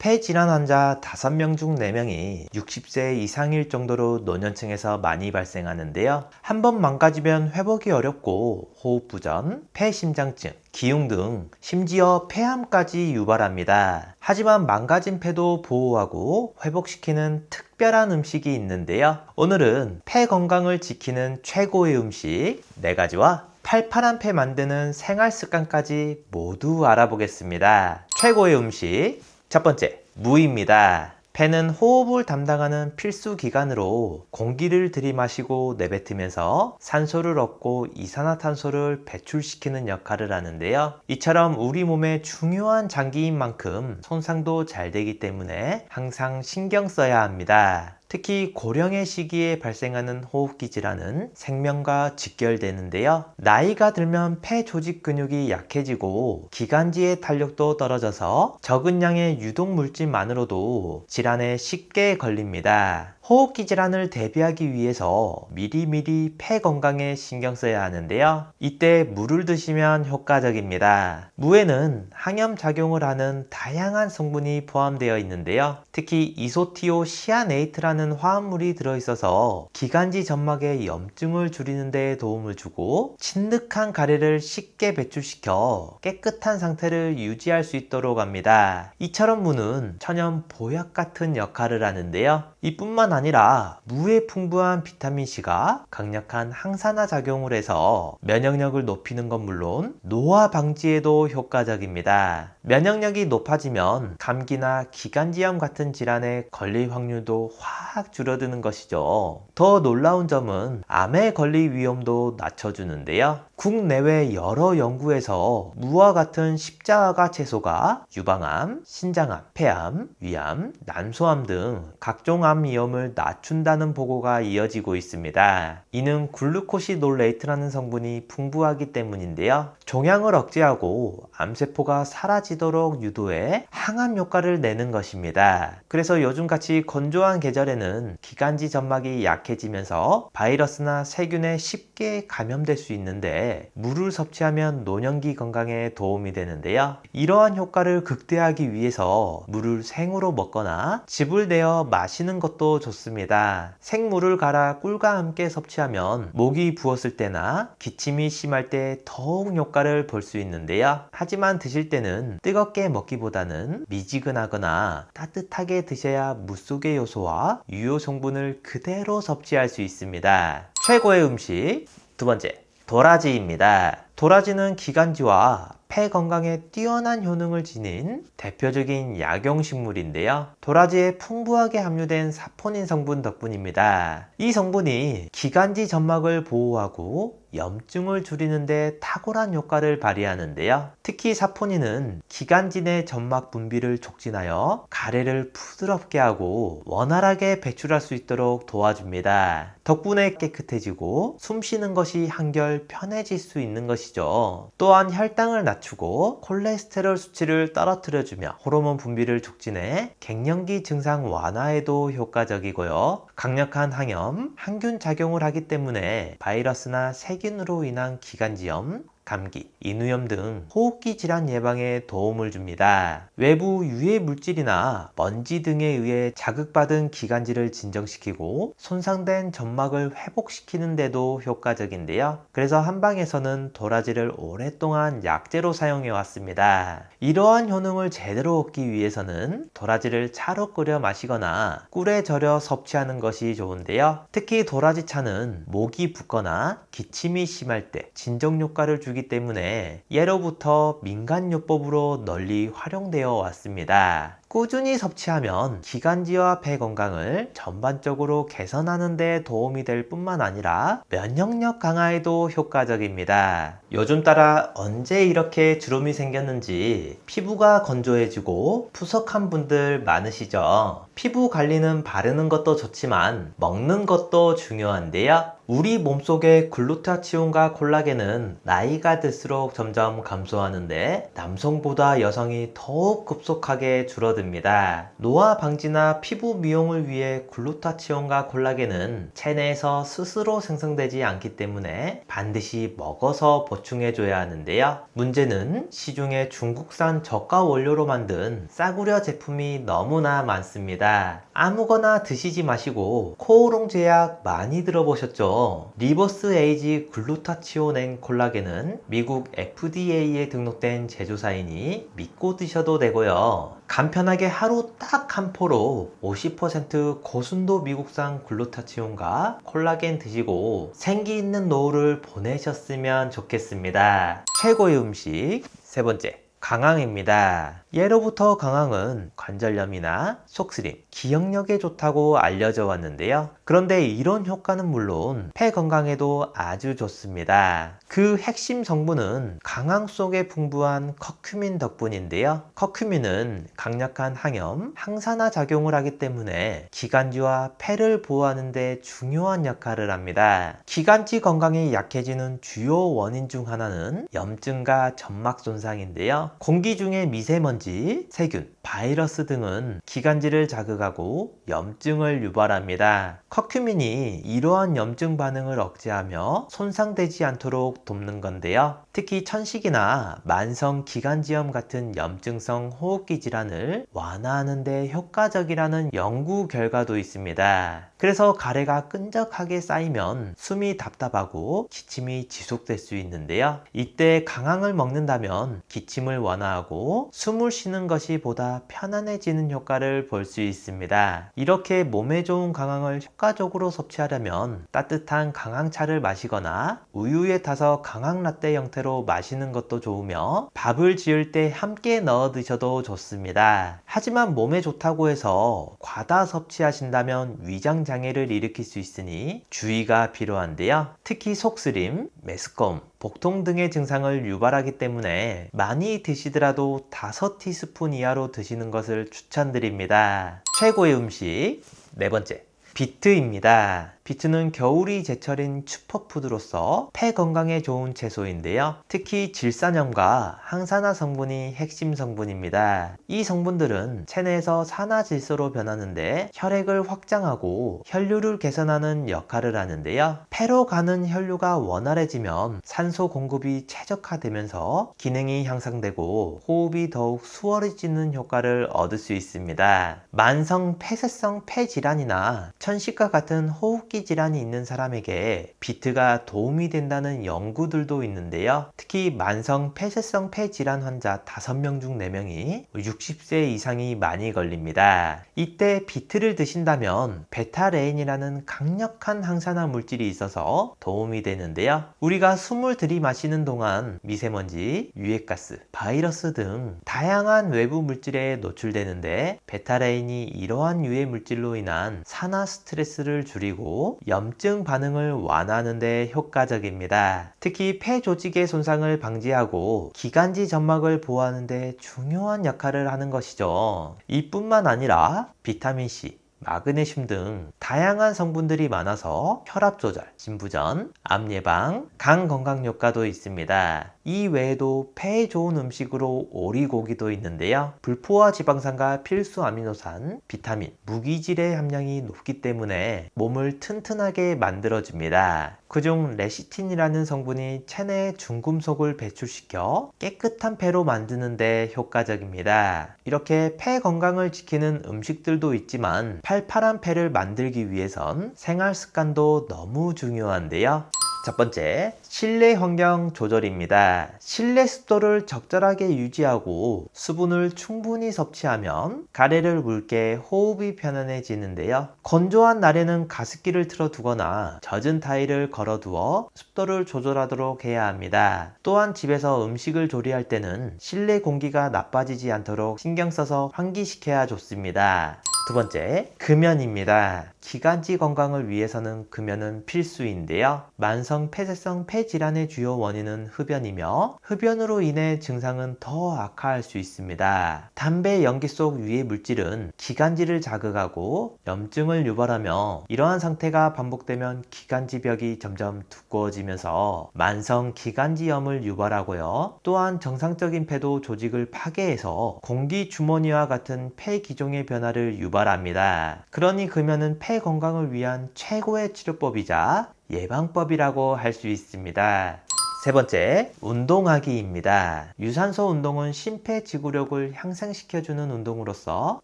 폐질환 환자 5명 중 4명이 60세 이상일 정도로 노년층에서 많이 발생하는데요. 한번 망가지면 회복이 어렵고 호흡부전, 폐심장증, 기흉 등 심지어 폐암까지 유발합니다. 하지만 망가진 폐도 보호하고 회복시키는 특별한 음식이 있는데요. 오늘은 폐 건강을 지키는 최고의 음식 4가지와 팔팔한 폐 만드는 생활 습관까지 모두 알아보겠습니다. 최고의 음식 첫 번째, 무입니다. 폐는 호흡을 담당하는 필수 기관으로 공기를 들이마시고 내뱉으면서 산소를 얻고 이산화탄소를 배출시키는 역할을 하는데요. 이처럼 우리 몸의 중요한 장기인 만큼 손상도 잘 되기 때문에 항상 신경 써야 합니다. 특히 고령의 시기에 발생하는 호흡기 질환은 생명과 직결되는데요. 나이가 들면 폐 조직 근육이 약해지고 기관지의 탄력도 떨어져서 적은 양의 유독 물질만으로도 질환에 쉽게 걸립니다. 호흡기 질환을 대비하기 위해서 미리미리 폐 건강에 신경 써야 하는데요. 이때 물을 드시면 효과적입니다. 무에는 항염 작용을 하는 다양한 성분이 포함되어 있는데요. 특히 이소티오시아네이트라는 화합물이 들어있어서 기관지 점막의 염증을 줄이는 데 도움을 주고 진득한 가래를 쉽게 배출시켜 깨끗한 상태를 유지할 수 있도록 합니다. 이처럼 무는 천연 보약 같은 역할을 하는데요. 이뿐만 아니라 무에 풍부한 비타민C가 강력한 항산화 작용을 해서 면역력을 높이는 건 물론 노화 방지에도 효과적입니다. 면역력이 높아지면 감기나 기관지염 같은 질환에 걸릴 확률도 확 줄어드는 것이죠. 더 놀라운 점은 암에 걸릴 위험도 낮춰주는데요. 국내외 여러 연구에서 무와 같은 십자가 채소가 유방암, 신장암, 폐암, 위암, 난소암 등 각종 암 위험을 낮춘다는 보고가 이어지고 있습니다. 이는 글루코시놀레이트라는 성분이 풍부하기 때문인데요. 종양을 억제하고 암세포가 사라지도록 유도해 항암 효과를 내는 것입니다. 그래서 요즘같이 건조한 계절에는 기관지 점막이 약해지면서 바이러스나 세균에 쉽게 감염될 수 있는데 물을 섭취하면 노년기 건강에 도움이 되는데요. 이러한 효과를 극대화하기 위해서 물을 생으로 먹거나 즙을 내어 마시는 것도 좋습니다. 생물을 갈아 꿀과 함께 섭취하면 목이 부었을 때나 기침이 심할 때 더욱 효과를 볼 수 있는데요. 하지만 드실 때는 뜨겁게 먹기보다는 미지근하거나 따뜻하게 드셔야 무 속의 요소와 유효 성분을 그대로 섭취할 수 있습니다. 최고의 음식 두 번째, 도라지입니다. 도라지는 기관지와 폐 건강에 뛰어난 효능을 지닌 대표적인 약용식물인데요. 도라지에 풍부하게 함유된 사포닌 성분 덕분입니다. 이 성분이 기관지 점막을 보호하고 염증을 줄이는 데 탁월한 효과를 발휘하는데요. 특히 사포닌은 기관지 내 점막 분비를 촉진하여 가래를 부드럽게 하고 원활하게 배출할 수 있도록 도와줍니다. 덕분에 깨끗해지고 숨 쉬는 것이 한결 편해질 수 있는 것이죠. 또한 혈당을 낮추고 콜레스테롤 수치를 떨어뜨려주며 호르몬 분비를 촉진해 갱년기 증상 완화에도 효과적이고요. 강력한 항염, 항균 작용을 하기 때문에 바이러스나 세균으로 인한 기관지염, 감기, 인후염 등 호흡기 질환 예방에 도움을 줍니다. 외부 유해 물질이나 먼지 등에 의해 자극받은 기관지를 진정시키고 손상된 점막을 회복시키는 데도 효과적인데요. 그래서 한방에서는 도라지를 오랫동안 약재로 사용해 왔습니다. 이러한 효능을 제대로 얻기 위해서는 도라지를 차로 끓여 마시거나 꿀에 절여 섭취하는 것이 좋은데요. 특히 도라지차는 목이 붓거나 기침이 심할 때 진정 효과를 주기 때문에 예로부터 민간요법으로 널리 활용되어 왔습니다. 꾸준히 섭취하면 기관지와 폐 건강을 전반적으로 개선하는 데 도움이 될 뿐만 아니라 면역력 강화에도 효과적입니다. 요즘 따라 언제 이렇게 주름이 생겼는지 피부가 건조해지고 푸석한 분들 많으시죠? 피부 관리는 바르는 것도 좋지만 먹는 것도 중요한데요. 우리 몸속의 글루타치온과 콜라겐은 나이가 들수록 점점 감소하는데 남성보다 여성이 더욱 급속하게 줄어들고 줄어듭니다. 노화 방지나 피부 미용을 위해 글루타치온과 콜라겐은 체내에서 스스로 생성되지 않기 때문에 반드시 먹어서 보충해줘야 하는데요. 문제는 시중에 중국산 저가 원료로 만든 싸구려 제품이 너무나 많습니다. 아무거나 드시지 마시고 코오롱 제약 많이 들어보셨죠? 리버스 에이지 글루타치온 앤 콜라겐은 미국 FDA에 등록된 제조사이니 믿고 드셔도 되고요. 간편하게 하루 딱 한 포로 50% 고순도 미국산 글루타치온과 콜라겐 드시고 생기 있는 노후를 보내셨으면 좋겠습니다. 최고의 음식 세 번째, 강황입니다. 예로부터 강황은 관절염이나 속쓰림, 기억력에 좋다고 알려져 왔는데요. 그런데 이런 효과는 물론 폐 건강에도 아주 좋습니다. 그 핵심 성분은 강황 속에 풍부한 커큐민 덕분인데요. 커큐민은 강력한 항염, 항산화 작용을 하기 때문에 기관지와 폐를 보호하는 데 중요한 역할을 합니다. 기관지 건강이 약해지는 주요 원인 중 하나는 염증과 점막 손상인데요. 공기 중에 미세먼지, 세균, 바이러스 등은 기관지를 자극하고 염증을 유발합니다. 커큐민이 이러한 염증 반응을 억제하며 손상되지 않도록 돕는 건데요. 특히 천식이나 만성 기관지염 같은 염증성 호흡기 질환을 완화하는 데 효과적이라는 연구 결과도 있습니다. 그래서 가래가 끈적하게 쌓이면 숨이 답답하고 기침이 지속될 수 있는데요. 이때 강황을 먹는다면 기침을 완화하고 숨을 쉬는 것이 보다 편안해지는 효과를 볼 수 있습니다. 이렇게 몸에 좋은 강황을 효과적으로 섭취하려면 따뜻한 강황차를 마시거나 우유에 타서 강황 라떼 형태로 마시는 것도 좋으며 밥을 지을 때 함께 넣어 드셔도 좋습니다. 하지만 몸에 좋다고 해서 과다 섭취하신다면 위장 장애를 일으킬 수 있으니 주의가 필요한데요. 특히 속쓰림, 메스꺼움, 복통 등의 증상을 유발하기 때문에 많이 드시더라도 5티스푼 이하로 드시는 것을 추천드립니다. 최고의 음식 네 번째, 비트입니다. 비트는 겨울이 제철인 슈퍼푸드로서 폐 건강에 좋은 채소인데요. 특히 질산염과 항산화 성분이 핵심 성분입니다. 이 성분들은 체내에서 산화질소로 변하는데 혈액을 확장하고 혈류를 개선하는 역할을 하는데요. 폐로 가는 혈류가 원활해지면 산소 공급이 최적화되면서 기능이 향상되고 호흡이 더욱 수월해지는 효과를 얻을 수 있습니다. 만성 폐쇄성 폐질환이나 천식과 같은 호흡기 질환이 있는 사람에게 비트가 도움이 된다는 연구들도 있는데요. 특히 만성 폐쇄성 폐질환 환자 5명 중 4명이 60세 이상이 많이 걸립니다. 이때 비트를 드신다면 베타레인이라는 강력한 항산화 물질이 있어서 도움이 되는데요. 우리가 숨을 들이마시는 동안 미세먼지, 유해가스, 바이러스 등 다양한 외부 물질에 노출되는데 베타레인이 이러한 유해 물질로 인한 산화 스트레스를 줄이고 염증 반응을 완화하는 데 효과적입니다. 특히 폐 조직의 손상을 방지하고 기관지 점막을 보호하는 데 중요한 역할을 하는 것이죠. 이뿐만 아니라 비타민C, 마그네슘 등 다양한 성분들이 많아서 혈압 조절, 진부전, 암 예방, 간 건강 효과도 있습니다. 이 외에도 폐에 좋은 음식으로 오리고기도 있는데요. 불포화 지방산과 필수 아미노산, 비타민, 무기질의 함량이 높기 때문에 몸을 튼튼하게 만들어줍니다. 그중 레시틴이라는 성분이 체내의 중금속을 배출시켜 깨끗한 폐로 만드는 데 효과적입니다. 이렇게 폐 건강을 지키는 음식들도 있지만 팔팔한 폐를 만들기 위해선 생활 습관도 너무 중요한데요. 첫 번째, 실내 환경 조절입니다. 실내 습도를 적절하게 유지하고 수분을 충분히 섭취하면 가래를 묽게 호흡이 편안해지는데요. 건조한 날에는 가습기를 틀어두거나 젖은 타일을 걸어두어 습도를 조절하도록 해야 합니다. 또한 집에서 음식을 조리할 때는 실내 공기가 나빠지지 않도록 신경 써서 환기시켜야 좋습니다. 두 번째, 금연입니다. 기관지 건강을 위해서는 금연은 필수인데요. 만성 폐쇄성 폐질환의 주요 원인은 흡연이며 흡연으로 인해 증상은 더 악화할 수 있습니다. 담배 연기 속 유해 물질은 기관지를 자극하고 염증을 유발하며 이러한 상태가 반복되면 기관지벽이 점점 두꺼워지면서 만성 기관지염을 유발하고요. 또한 정상적인 폐도 조직을 파괴해서 공기 주머니와 같은 폐 기종의 변화를 유발합니다. 그러니 금연은 폐 건강을 위한 최고의 치료법이자 예방법이라고 할 수 있습니다. 세 번째, 운동하기입니다. 유산소 운동은 심폐지구력을 향상시켜주는 운동으로서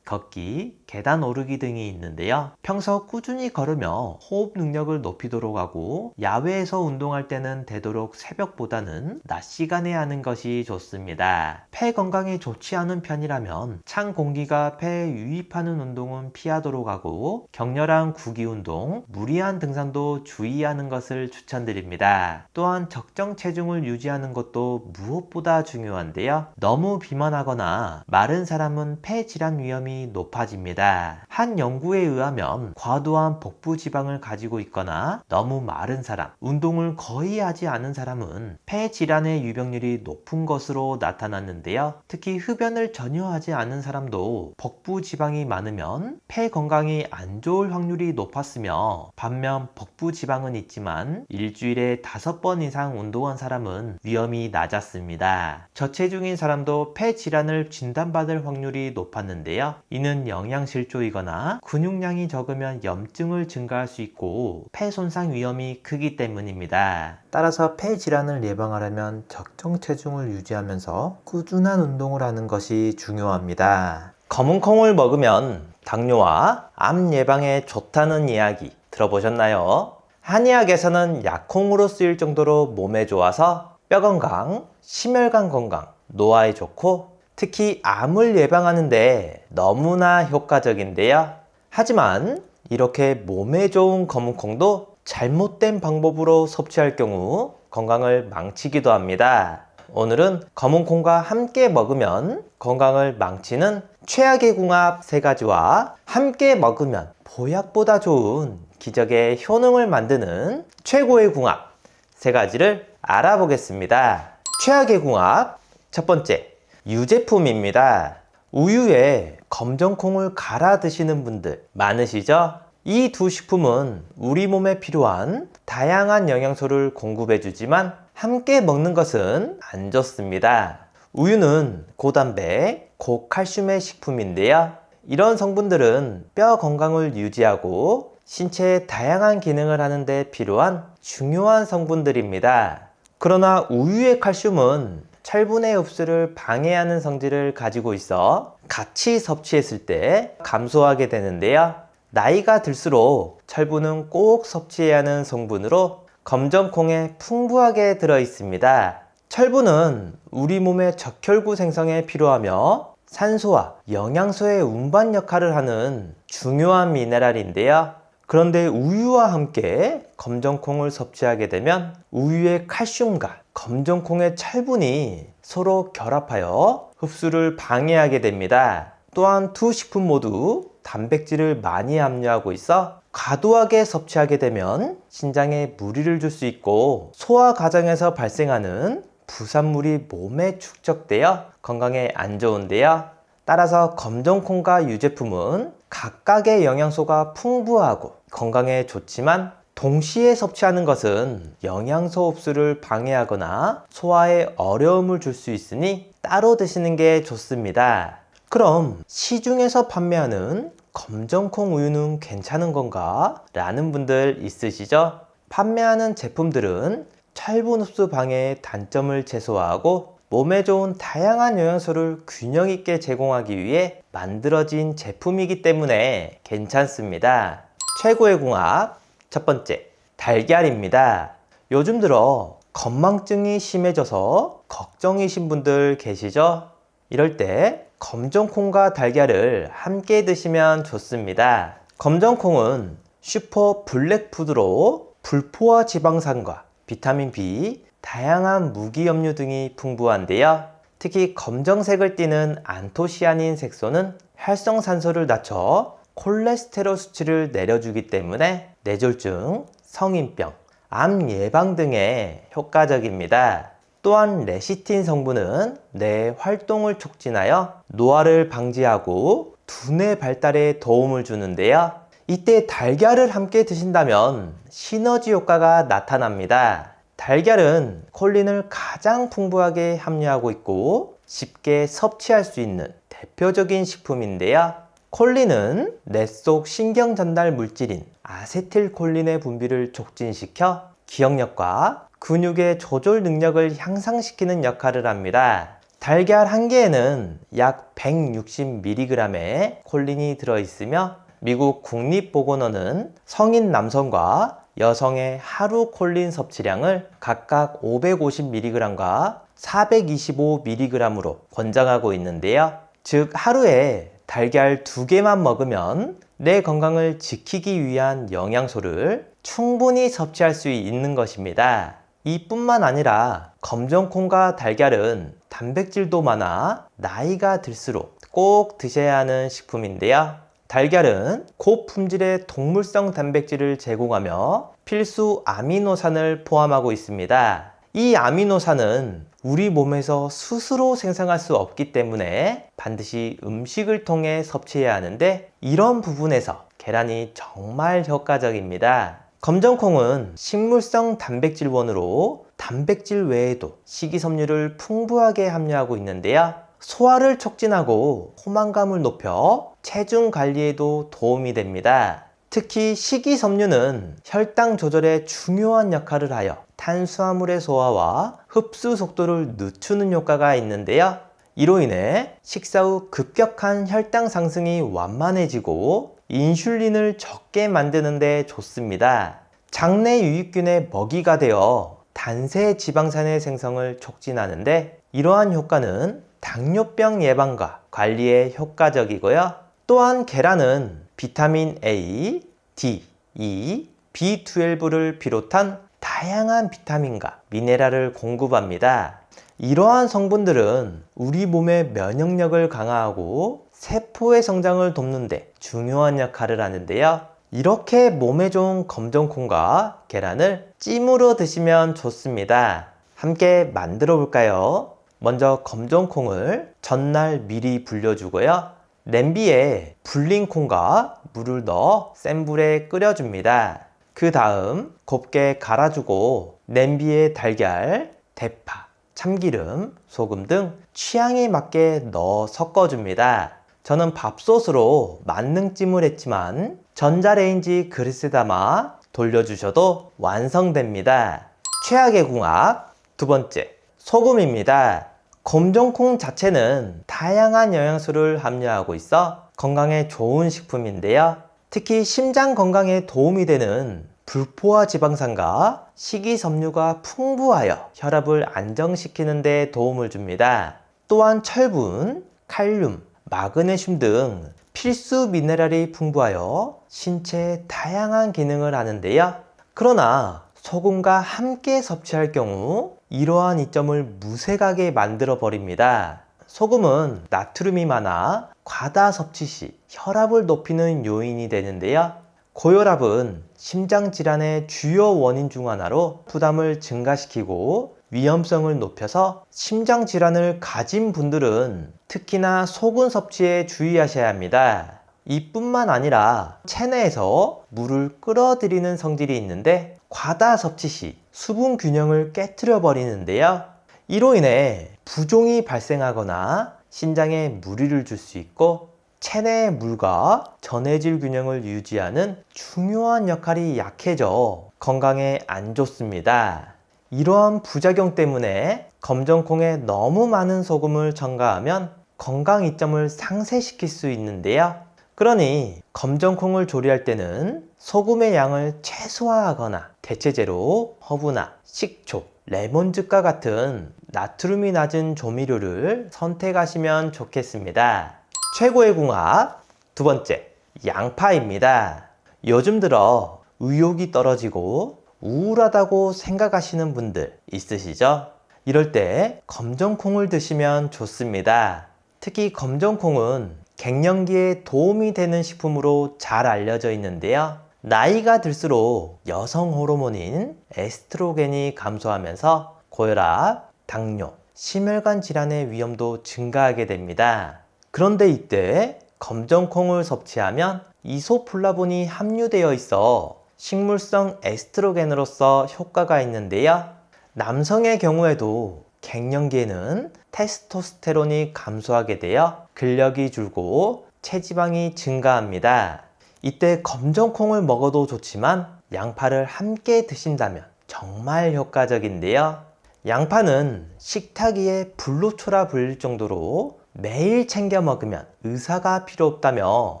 걷기, 계단 오르기 등이 있는데요. 평소 꾸준히 걸으며 호흡 능력을 높이도록 하고 야외에서 운동할 때는 되도록 새벽보다는 낮 시간에 하는 것이 좋습니다. 폐 건강에 좋지 않은 편이라면 찬 공기가 폐에 유입하는 운동은 피하도록 하고 격렬한 구기 운동, 무리한 등산도 주의하는 것을 추천드립니다. 또한 적정 체중을 유지하는 것도 무엇보다 중요한데요. 너무 비만하거나 마른 사람은 폐 질환 위험이 높아집니다. 한 연구에 의하면 과도한 복부 지방을 가지고 있거나 너무 마른 사람, 운동을 거의 하지 않은 사람은 폐 질환의 유병률이 높은 것으로 나타났는데요. 특히 흡연을 전혀 하지 않은 사람도 복부 지방이 많으면 폐 건강이 안 좋을 확률이 높았으며 반면 복부 지방은 있지만 일주일에 5번 이상 운동한 사람은 위험이 낮았습니다. 저체중인 사람도 폐 질환을 진단받을 확률이 높았는데요. 이는 영양실조이거나 근육량이 적으면 염증을 증가할 수 있고 폐 손상 위험이 크기 때문입니다. 따라서 폐 질환을 예방하려면 적정 체중을 유지하면서 꾸준한 운동을 하는 것이 중요합니다. 검은 콩을 먹으면 당뇨와 암 예방에 좋다는 이야기 들어보셨나요? 한의학에서는 약콩으로 쓰일 정도로 몸에 좋아서 뼈 건강, 심혈관 건강, 노화에 좋고 특히 암을 예방하는데 너무나 효과적인데요. 하지만 이렇게 몸에 좋은 검은콩도 잘못된 방법으로 섭취할 경우 건강을 망치기도 합니다. 오늘은 검은콩과 함께 먹으면 건강을 망치는 최악의 궁합 3가지와 함께 먹으면 보약보다 좋은 기적의 효능을 만드는 최고의 궁합 3가지를 알아보겠습니다. 최악의 궁합 첫 번째, 유제품입니다. 우유에 검정콩을 갈아 드시는 분들 많으시죠? 이 두 식품은 우리 몸에 필요한 다양한 영양소를 공급해 주지만 함께 먹는 것은 안 좋습니다. 우유는 고단백, 고칼슘의 식품인데요. 이런 성분들은 뼈 건강을 유지하고 신체의 다양한 기능을 하는 데 필요한 중요한 성분들입니다. 그러나 우유의 칼슘은 철분의 흡수를 방해하는 성질을 가지고 있어 같이 섭취했을 때 감소하게 되는데요. 나이가 들수록 철분은 꼭 섭취해야 하는 성분으로 검정콩에 풍부하게 들어 있습니다. 철분은 우리 몸의 적혈구 생성에 필요하며 산소와 영양소의 운반 역할을 하는 중요한 미네랄인데요. 그런데 우유와 함께 검정콩을 섭취하게 되면 우유의 칼슘과 검정콩의 철분이 서로 결합하여 흡수를 방해하게 됩니다. 또한 두 식품 모두 단백질을 많이 함유하고 있어 과도하게 섭취하게 되면 신장에 무리를 줄 수 있고 소화 과정에서 발생하는 부산물이 몸에 축적되어 건강에 안 좋은데요. 따라서 검정콩과 유제품은 각각의 영양소가 풍부하고 건강에 좋지만 동시에 섭취하는 것은 영양소 흡수를 방해하거나 소화에 어려움을 줄 수 있으니 따로 드시는 게 좋습니다. 그럼 시중에서 판매하는 검정콩 우유는 괜찮은 건가? 라는 분들 있으시죠? 판매하는 제품들은 철분 흡수 방해의 단점을 최소화하고 몸에 좋은 다양한 영양소를 균형 있게 제공하기 위해 만들어진 제품이기 때문에 괜찮습니다. 최고의 궁합 첫 번째, 달걀입니다. 요즘 들어 건망증이 심해져서 걱정이신 분들 계시죠? 이럴 때 검정콩과 달걀을 함께 드시면 좋습니다. 검정콩은 슈퍼 블랙푸드로 불포화 지방산과 비타민 B, 다양한 무기염류 등이 풍부한데요. 특히 검정색을 띠는 안토시아닌 색소는 활성산소를 낮춰 콜레스테롤 수치를 내려주기 때문에 뇌졸중, 성인병, 암 예방 등에 효과적입니다. 또한 레시틴 성분은 뇌 활동을 촉진하여 노화를 방지하고 두뇌 발달에 도움을 주는데요. 이때 달걀을 함께 드신다면 시너지 효과가 나타납니다. 달걀은 콜린을 가장 풍부하게 함유하고 있고 쉽게 섭취할 수 있는 대표적인 식품인데요. 콜린은 뇌 속 신경 전달 물질인 아세틸콜린의 분비를 촉진시켜 기억력과 근육의 조절 능력을 향상시키는 역할을 합니다. 달걀 한 개에는 약 160mg의 콜린이 들어있으며 미국 국립보건원은 성인 남성과 여성의 하루 콜린 섭취량을 각각 550mg과 425mg으로 권장하고 있는데요. 즉 하루에 달걀 2개만 먹으면 내 건강을 지키기 위한 영양소를 충분히 섭취할 수 있는 것입니다. 이뿐만 아니라 검정콩과 달걀은 단백질도 많아 나이가 들수록 꼭 드셔야 하는 식품인데요. 달걀은 고품질의 동물성 단백질을 제공하며 필수 아미노산을 포함하고 있습니다. 이 아미노산은 우리 몸에서 스스로 생성할 수 없기 때문에 반드시 음식을 통해 섭취해야 하는데 이런 부분에서 계란이 정말 효과적입니다. 검정콩은 식물성 단백질원으로 단백질 외에도 식이섬유를 풍부하게 함유하고 있는데요. 소화를 촉진하고 포만감을 높여 체중 관리에도 도움이 됩니다. 특히 식이섬유는 혈당 조절에 중요한 역할을 하여 탄수화물의 소화와 흡수 속도를 늦추는 효과가 있는데요. 이로 인해 식사 후 급격한 혈당 상승이 완만해지고 인슐린을 적게 만드는 데 좋습니다. 장내 유익균의 먹이가 되어 단세 지방산의 생성을 촉진하는데 이러한 효과는 당뇨병 예방과 관리에 효과적이고요. 또한 계란은 비타민 A, D, E, B12를 비롯한 다양한 비타민과 미네랄을 공급합니다. 이러한 성분들은 우리 몸의 면역력을 강화하고 세포의 성장을 돕는 데 중요한 역할을 하는데요. 이렇게 몸에 좋은 검정콩과 계란을 찜으로 드시면 좋습니다. 함께 만들어 볼까요? 먼저 검정콩을 전날 미리 불려주고요. 냄비에 불린 콩과 물을 넣어 센 불에 끓여줍니다. 그 다음 곱게 갈아주고 냄비에 달걀, 대파, 참기름, 소금 등 취향에 맞게 넣어 섞어줍니다. 저는 밥솥으로 만능찜을 했지만 전자레인지 그릇에 담아 돌려주셔도 완성됩니다. 최악의 궁합 두 번째, 소금입니다. 검정콩 자체는 다양한 영양소를 함유하고 있어 건강에 좋은 식품인데요. 특히 심장 건강에 도움이 되는 불포화 지방산과 식이섬유가 풍부하여 혈압을 안정시키는 데 도움을 줍니다. 또한 철분, 칼륨, 마그네슘 등 필수 미네랄이 풍부하여 신체에 다양한 기능을 하는데요. 그러나 소금과 함께 섭취할 경우 이러한 이점을 무색하게 만들어 버립니다. 소금은 나트륨이 많아 과다 섭취 시 혈압을 높이는 요인이 되는데요. 고혈압은 심장질환의 주요 원인 중 하나로 부담을 증가시키고 위험성을 높여서 심장질환을 가진 분들은 특히나 소금 섭취에 주의하셔야 합니다. 이뿐만 아니라 체내에서 물을 끌어들이는 성질이 있는데 과다 섭취 시 수분 균형을 깨트려 버리는데요. 이로 인해 부종이 발생하거나 신장에 무리를 줄 수 있고 체내의 물과 전해질 균형을 유지하는 중요한 역할이 약해져 건강에 안 좋습니다. 이러한 부작용 때문에 검정콩에 너무 많은 소금을 첨가하면 건강 이점을 상쇄시킬 수 있는데요. 그러니 검정콩을 조리할 때는 소금의 양을 최소화하거나 대체제로 허브나 식초, 레몬즙과 같은 나트륨이 낮은 조미료를 선택하시면 좋겠습니다. 최고의 궁합 두 번째, 양파입니다. 요즘 들어 의욕이 떨어지고 우울하다고 생각하시는 분들 있으시죠? 이럴 때 검정콩을 드시면 좋습니다. 특히 검정콩은 갱년기에 도움이 되는 식품으로 잘 알려져 있는데요. 나이가 들수록 여성 호르몬인 에스트로겐이 감소하면서 고혈압, 당뇨, 심혈관 질환의 위험도 증가하게 됩니다. 그런데 이때 검정콩을 섭취하면 이소플라본이 함유되어 있어 식물성 에스트로겐으로서 효과가 있는데요. 남성의 경우에도 갱년기에는 테스토스테론이 감소하게 되어 근력이 줄고 체지방이 증가합니다. 이때 검정콩을 먹어도 좋지만 양파를 함께 드신다면 정말 효과적인데요. 양파는 식탁 위에 불로초라 불릴 정도로 매일 챙겨 먹으면 의사가 필요 없다며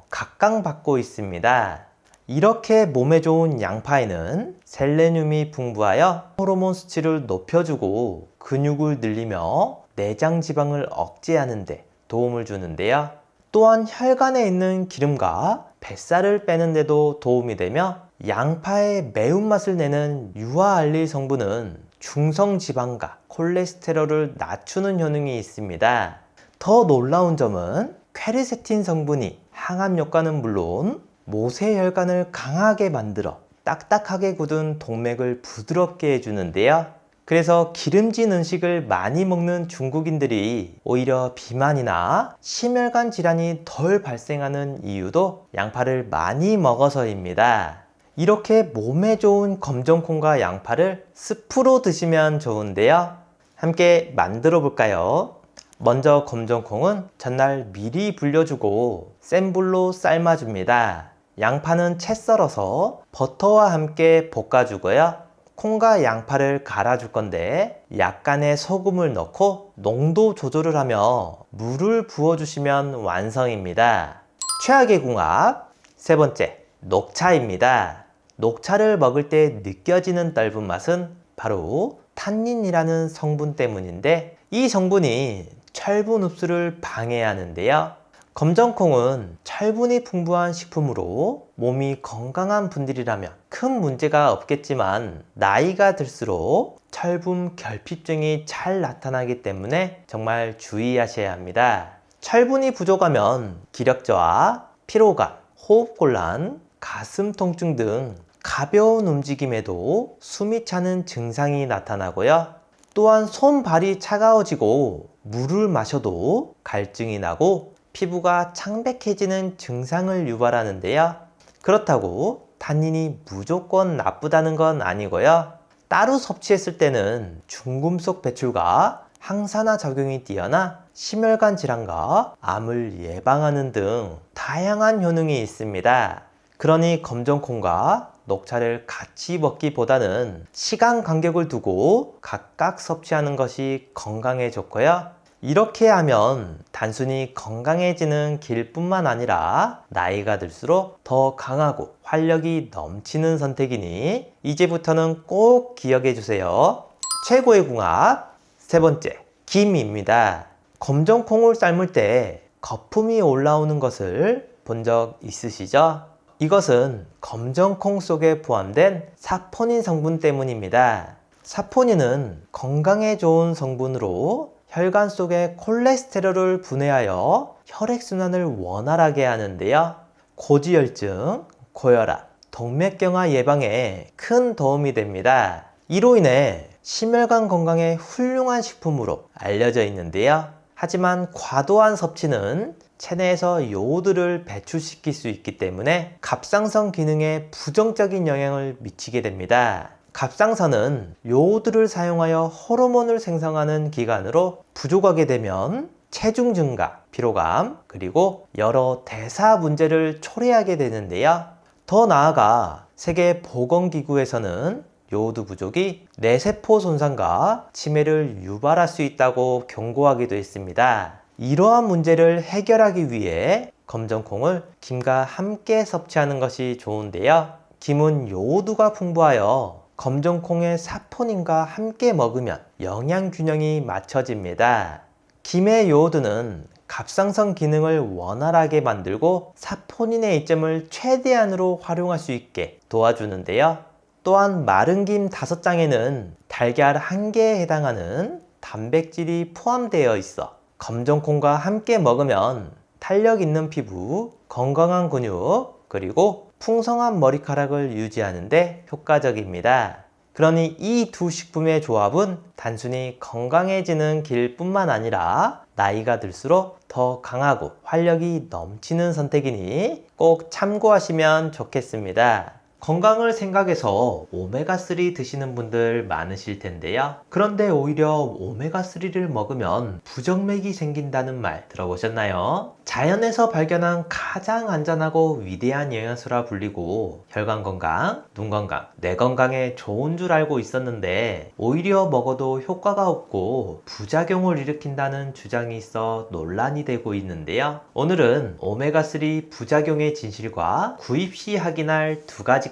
각광받고 있습니다. 이렇게 몸에 좋은 양파에는 셀레늄이 풍부하여 호르몬 수치를 높여주고 근육을 늘리며 내장 지방을 억제하는 데 도움을 주는데요. 또한 혈관에 있는 기름과 뱃살을 빼는 데도 도움이 되며 양파의 매운맛을 내는 유아알릴 성분은 중성지방과 콜레스테롤을 낮추는 효능이 있습니다. 더 놀라운 점은 퀘르세틴 성분이 항암 효과는 물론 모세혈관을 강하게 만들어 딱딱하게 굳은 동맥을 부드럽게 해주는데요. 그래서 기름진 음식을 많이 먹는 중국인들이 오히려 비만이나 심혈관 질환이 덜 발생하는 이유도 양파를 많이 먹어서입니다. 이렇게 몸에 좋은 검정콩과 양파를 스프로 드시면 좋은데요. 함께 만들어 볼까요? 먼저 검정콩은 전날 미리 불려주고 센 불로 삶아줍니다. 양파는 채 썰어서 버터와 함께 볶아주고요. 콩과 양파를 갈아줄 건데 약간의 소금을 넣고 농도 조절을 하며 물을 부어주시면 완성입니다. 최악의 궁합 세 번째, 녹차입니다. 녹차를 먹을 때 느껴지는 떫은 맛은 바로 탄닌이라는 성분 때문인데 이 성분이 철분 흡수를 방해하는데요. 검정콩은 철분이 풍부한 식품으로 몸이 건강한 분들이라면 큰 문제가 없겠지만 나이가 들수록 철분 결핍증이 잘 나타나기 때문에 정말 주의하셔야 합니다. 철분이 부족하면 기력 저하, 피로감, 호흡곤란, 가슴 통증 등 가벼운 움직임에도 숨이 차는 증상이 나타나고요. 또한 손발이 차가워지고 물을 마셔도 갈증이 나고 피부가 창백해지는 증상을 유발하는데요. 그렇다고 탄닌이 무조건 나쁘다는 건 아니고요. 따로 섭취했을 때는 중금속 배출과 항산화 작용이 뛰어나 심혈관 질환과 암을 예방하는 등 다양한 효능이 있습니다. 그러니 검정콩과 녹차를 같이 먹기보다는 시간 간격을 두고 각각 섭취하는 것이 건강에 좋고요. 이렇게 하면 단순히 건강해지는 길뿐만 아니라 나이가 들수록 더 강하고 활력이 넘치는 선택이니 이제부터는 꼭 기억해 주세요. 최고의 궁합 세 번째, 김입니다. 검정콩을 삶을 때 거품이 올라오는 것을 본 적 있으시죠? 이것은 검정콩 속에 포함된 사포닌 성분 때문입니다. 사포닌은 건강에 좋은 성분으로 혈관 속에 콜레스테롤을 분해하여 혈액순환을 원활하게 하는데요. 고지혈증, 고혈압, 동맥경화 예방에 큰 도움이 됩니다. 이로 인해 심혈관 건강에 훌륭한 식품으로 알려져 있는데요. 하지만 과도한 섭취는 체내에서 요오드를 배출시킬 수 있기 때문에 갑상선 기능에 부정적인 영향을 미치게 됩니다. 갑상선은 요오드를 사용하여 호르몬을 생성하는 기관으로 부족하게 되면 체중 증가, 피로감, 그리고 여러 대사 문제를 초래하게 되는데요. 더 나아가 세계보건기구에서는 요오드 부족이 뇌세포 손상과 치매를 유발할 수 있다고 경고하기도 했습니다. 이러한 문제를 해결하기 위해 검정콩을 김과 함께 섭취하는 것이 좋은데요. 김은 요오드가 풍부하여 검정콩의 사포닌과 함께 먹으면 영양 균형이 맞춰집니다. 김의 요오드는 갑상선 기능을 원활하게 만들고 사포닌의 이점을 최대한으로 활용할 수 있게 도와주는데요. 또한 마른 김 5장에는 달걀 1개에 해당하는 단백질이 포함되어 있어 검정콩과 함께 먹으면 탄력 있는 피부, 건강한 근육, 그리고 풍성한 머리카락을 유지하는 데 효과적입니다. 그러니 이 두 식품의 조합은 단순히 건강해지는 길뿐만 아니라 나이가 들수록 더 강하고 활력이 넘치는 선택이니 꼭 참고하시면 좋겠습니다. 건강을 생각해서 오메가3 드시는 분들 많으실 텐데요. 그런데 오히려 오메가3를 먹으면 부정맥이 생긴다는 말 들어보셨나요? 자연에서 발견한 가장 안전하고 위대한 영양소라 불리고 혈관 건강, 눈 건강, 뇌 건강에 좋은 줄 알고 있었는데 오히려 먹어도 효과가 없고 부작용을 일으킨다는 주장이 있어 논란이 되고 있는데요. 오늘은 오메가3 부작용의 진실과 구입 시 확인할 두 가지까지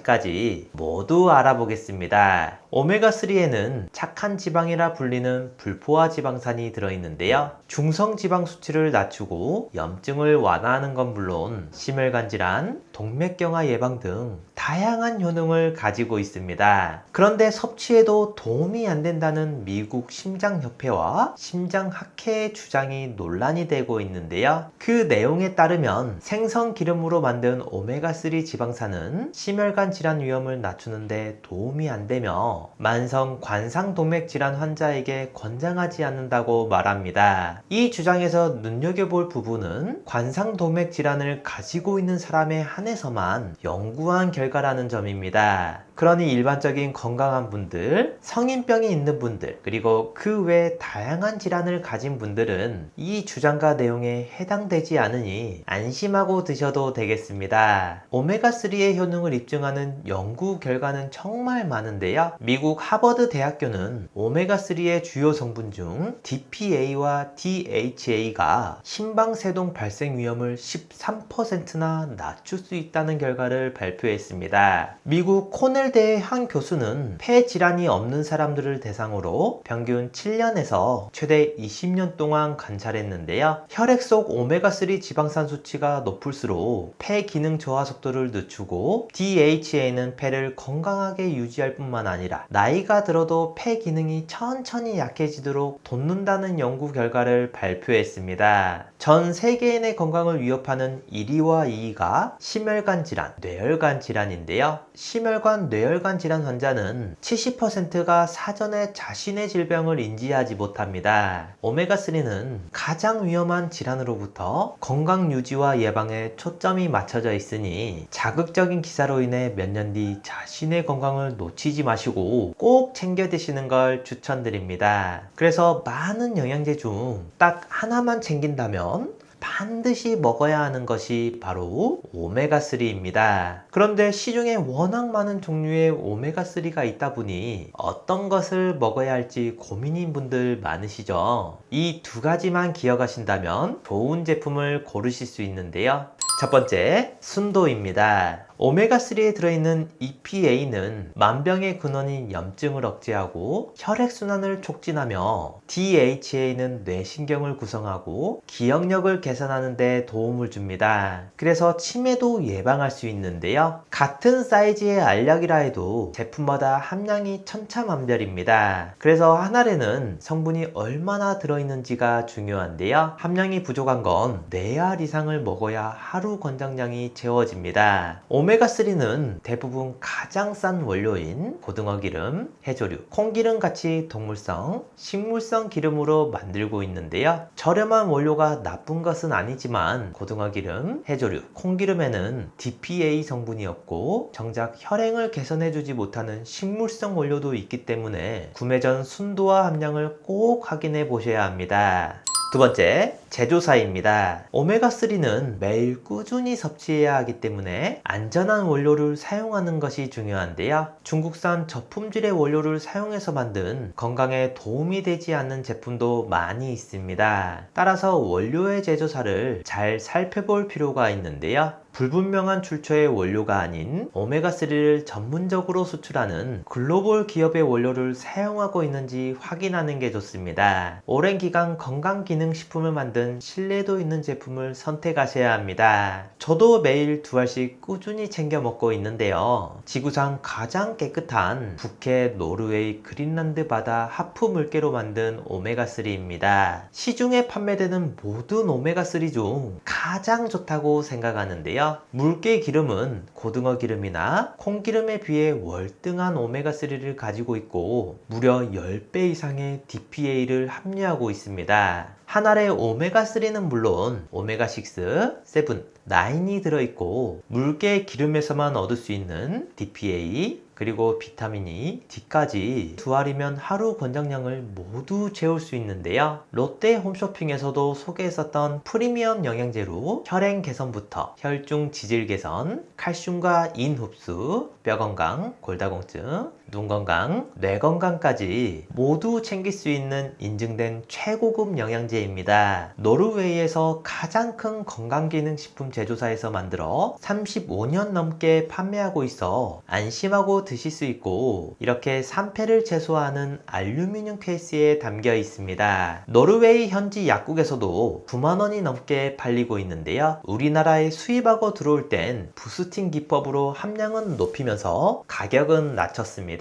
모두 알아보겠습니다. 오메가3에는 착한 지방이라 불리는 불포화 지방산이 들어있는데요. 중성 지방 수치를 낮추고 염증을 완화하는 건 물론 심혈관 질환, 동맥경화 예방 등 다양한 효능을 가지고 있습니다. 그런데 섭취에도 도움이 안 된다는 미국 심장협회와 심장학회의 주장이 논란이 되고 있는데요. 그 내용에 따르면 생선 기름으로 만든 오메가3 지방산은 심혈관 질환 위험을 낮추는데 도움이 안 되며 만성 관상동맥 질환 환자에게 권장하지 않는다고 말합니다. 이 주장에서 눈여겨볼 부분은 관상동맥 질환을 가지고 있는 사람에 한해서만 연구한 결과라는 점입니다. 그러니 일반적인 건강한 분들, 성인병이 있는 분들, 그리고 그 외 다양한 질환을 가진 분들은 이 주장과 내용에 해당되지 않으니 안심하고 드셔도 되겠습니다. 오메가3의 효능을 입증하는 연구 결과는 정말 많은데요. 미국 하버드 대학교는 오메가3의 주요 성분 중 DPA와 DHA가 심방세동 발생 위험을 13%나 낮출 수 있다는 결과를 발표했습니다. 미국 코넬대의 한 교수는 폐 질환이 없는 사람들을 대상으로 평균 7년에서 최대 20년 동안 관찰했는데요. 혈액 속 오메가3 지방산 수치가 높을수록 폐 기능 저하 속도를 늦추고 DHA는 폐를 건강하게 유지할 뿐만 아니라 나이가 들어도 폐 기능이 천천히 약해지도록 돕는다는 연구 결과를 발표했습니다. 전 세계인의 건강을 위협하는 1위와 2위가 심혈관 질환, 뇌혈관 질환인데요. 심혈관, 뇌혈관 질환 환자는 70%가 사전에 자신의 질병을 인지하지 못합니다. 오메가3는 가장 위험한 질환으로부터 건강 유지와 예방에 초점이 맞춰져 있으니 자극적인 기사로 인해 몇 년 뒤 자신의 건강을 놓치지 마시고 꼭 챙겨 드시는 걸 추천드립니다. 그래서 많은 영양제 중 딱 하나만 챙긴다면 반드시 먹어야 하는 것이 바로 오메가3입니다. 그런데 시중에 워낙 많은 종류의 오메가3가 있다 보니 어떤 것을 먹어야 할지 고민인 분들 많으시죠? 이 두 가지만 기억하신다면 좋은 제품을 고르실 수 있는데요. 첫 번째, 순도입니다. 오메가3에 들어있는 EPA는 만병의 근원인 염증을 억제하고 혈액순환을 촉진하며 DHA는 뇌신경을 구성하고 기억력을 개선하는 데 도움을 줍니다. 그래서 치매도 예방할 수 있는데요. 같은 사이즈의 알약이라 해도 제품마다 함량이 천차만별입니다. 그래서 한 알에는 성분이 얼마나 들어있는지가 중요한데요. 함량이 부족한 건 4알 이상을 먹어야 하루 권장량이 채워집니다. 오메가3는 대부분 가장 싼 원료인 고등어 기름, 해조류, 콩기름 같이 동물성, 식물성 기름으로 만들고 있는데요. 저렴한 원료가 나쁜 것은 아니지만 고등어 기름, 해조류, 콩기름에는 DPA 성분이 없고 정작 혈행을 개선해주지 못하는 식물성 원료도 있기 때문에 구매 전 순도와 함량을 꼭 확인해 보셔야 합니다. 두 번째, 제조사입니다. 오메가3는 매일 꾸준히 섭취해야 하기 때문에 안전한 원료를 사용하는 것이 중요한데요. 중국산 저품질의 원료를 사용해서 만든 건강에 도움이 되지 않는 제품도 많이 있습니다. 따라서 원료의 제조사를 잘 살펴볼 필요가 있는데요. 불분명한 출처의 원료가 아닌 오메가3를 전문적으로 수출하는 글로벌 기업의 원료를 사용하고 있는지 확인하는 게 좋습니다. 오랜 기간 건강기능식품을 만든 신뢰도 있는 제품을 선택하셔야 합니다. 저도 매일 2알씩 꾸준히 챙겨 먹고 있는데요. 지구상 가장 깨끗한 북해, 노르웨이, 그린란드 바다 하프 물개로 만든 오메가3입니다. 시중에 판매되는 모든 오메가3 중 가장 좋다고 생각하는데요. 물개 기름은 고등어 기름이나 콩기름에 비해 월등한 오메가3를 가지고 있고 무려 10배 이상의 DPA를 함유하고 있습니다. 한 알의 오메가3는 물론 오메가6, 7, 9이 들어있고 물개 기름에서만 얻을 수 있는 DPA 그리고 비타민 D까지 2알이면 하루 권장량을 모두 채울 수 있는데요. 롯데 홈쇼핑에서도 소개했었던 프리미엄 영양제로 혈행 개선부터 혈중 지질 개선, 칼슘과 인 흡수, 뼈 건강, 골다공증, 눈 건강, 뇌 건강까지 모두 챙길 수 있는 인증된 최고급 영양제입니다. 노르웨이에서 가장 큰 건강기능식품 제조사에서 만들어 35년 넘게 판매하고 있어 안심하고 드실 수 있고 이렇게 산패를 최소화하는 알루미늄 케이스에 담겨 있습니다. 노르웨이 현지 약국에서도 9만원이 넘게 팔리고 있는데요. 우리나라에 수입하고 들어올 땐 부스팅 기법으로 함량은 높이면서 가격은 낮췄습니다.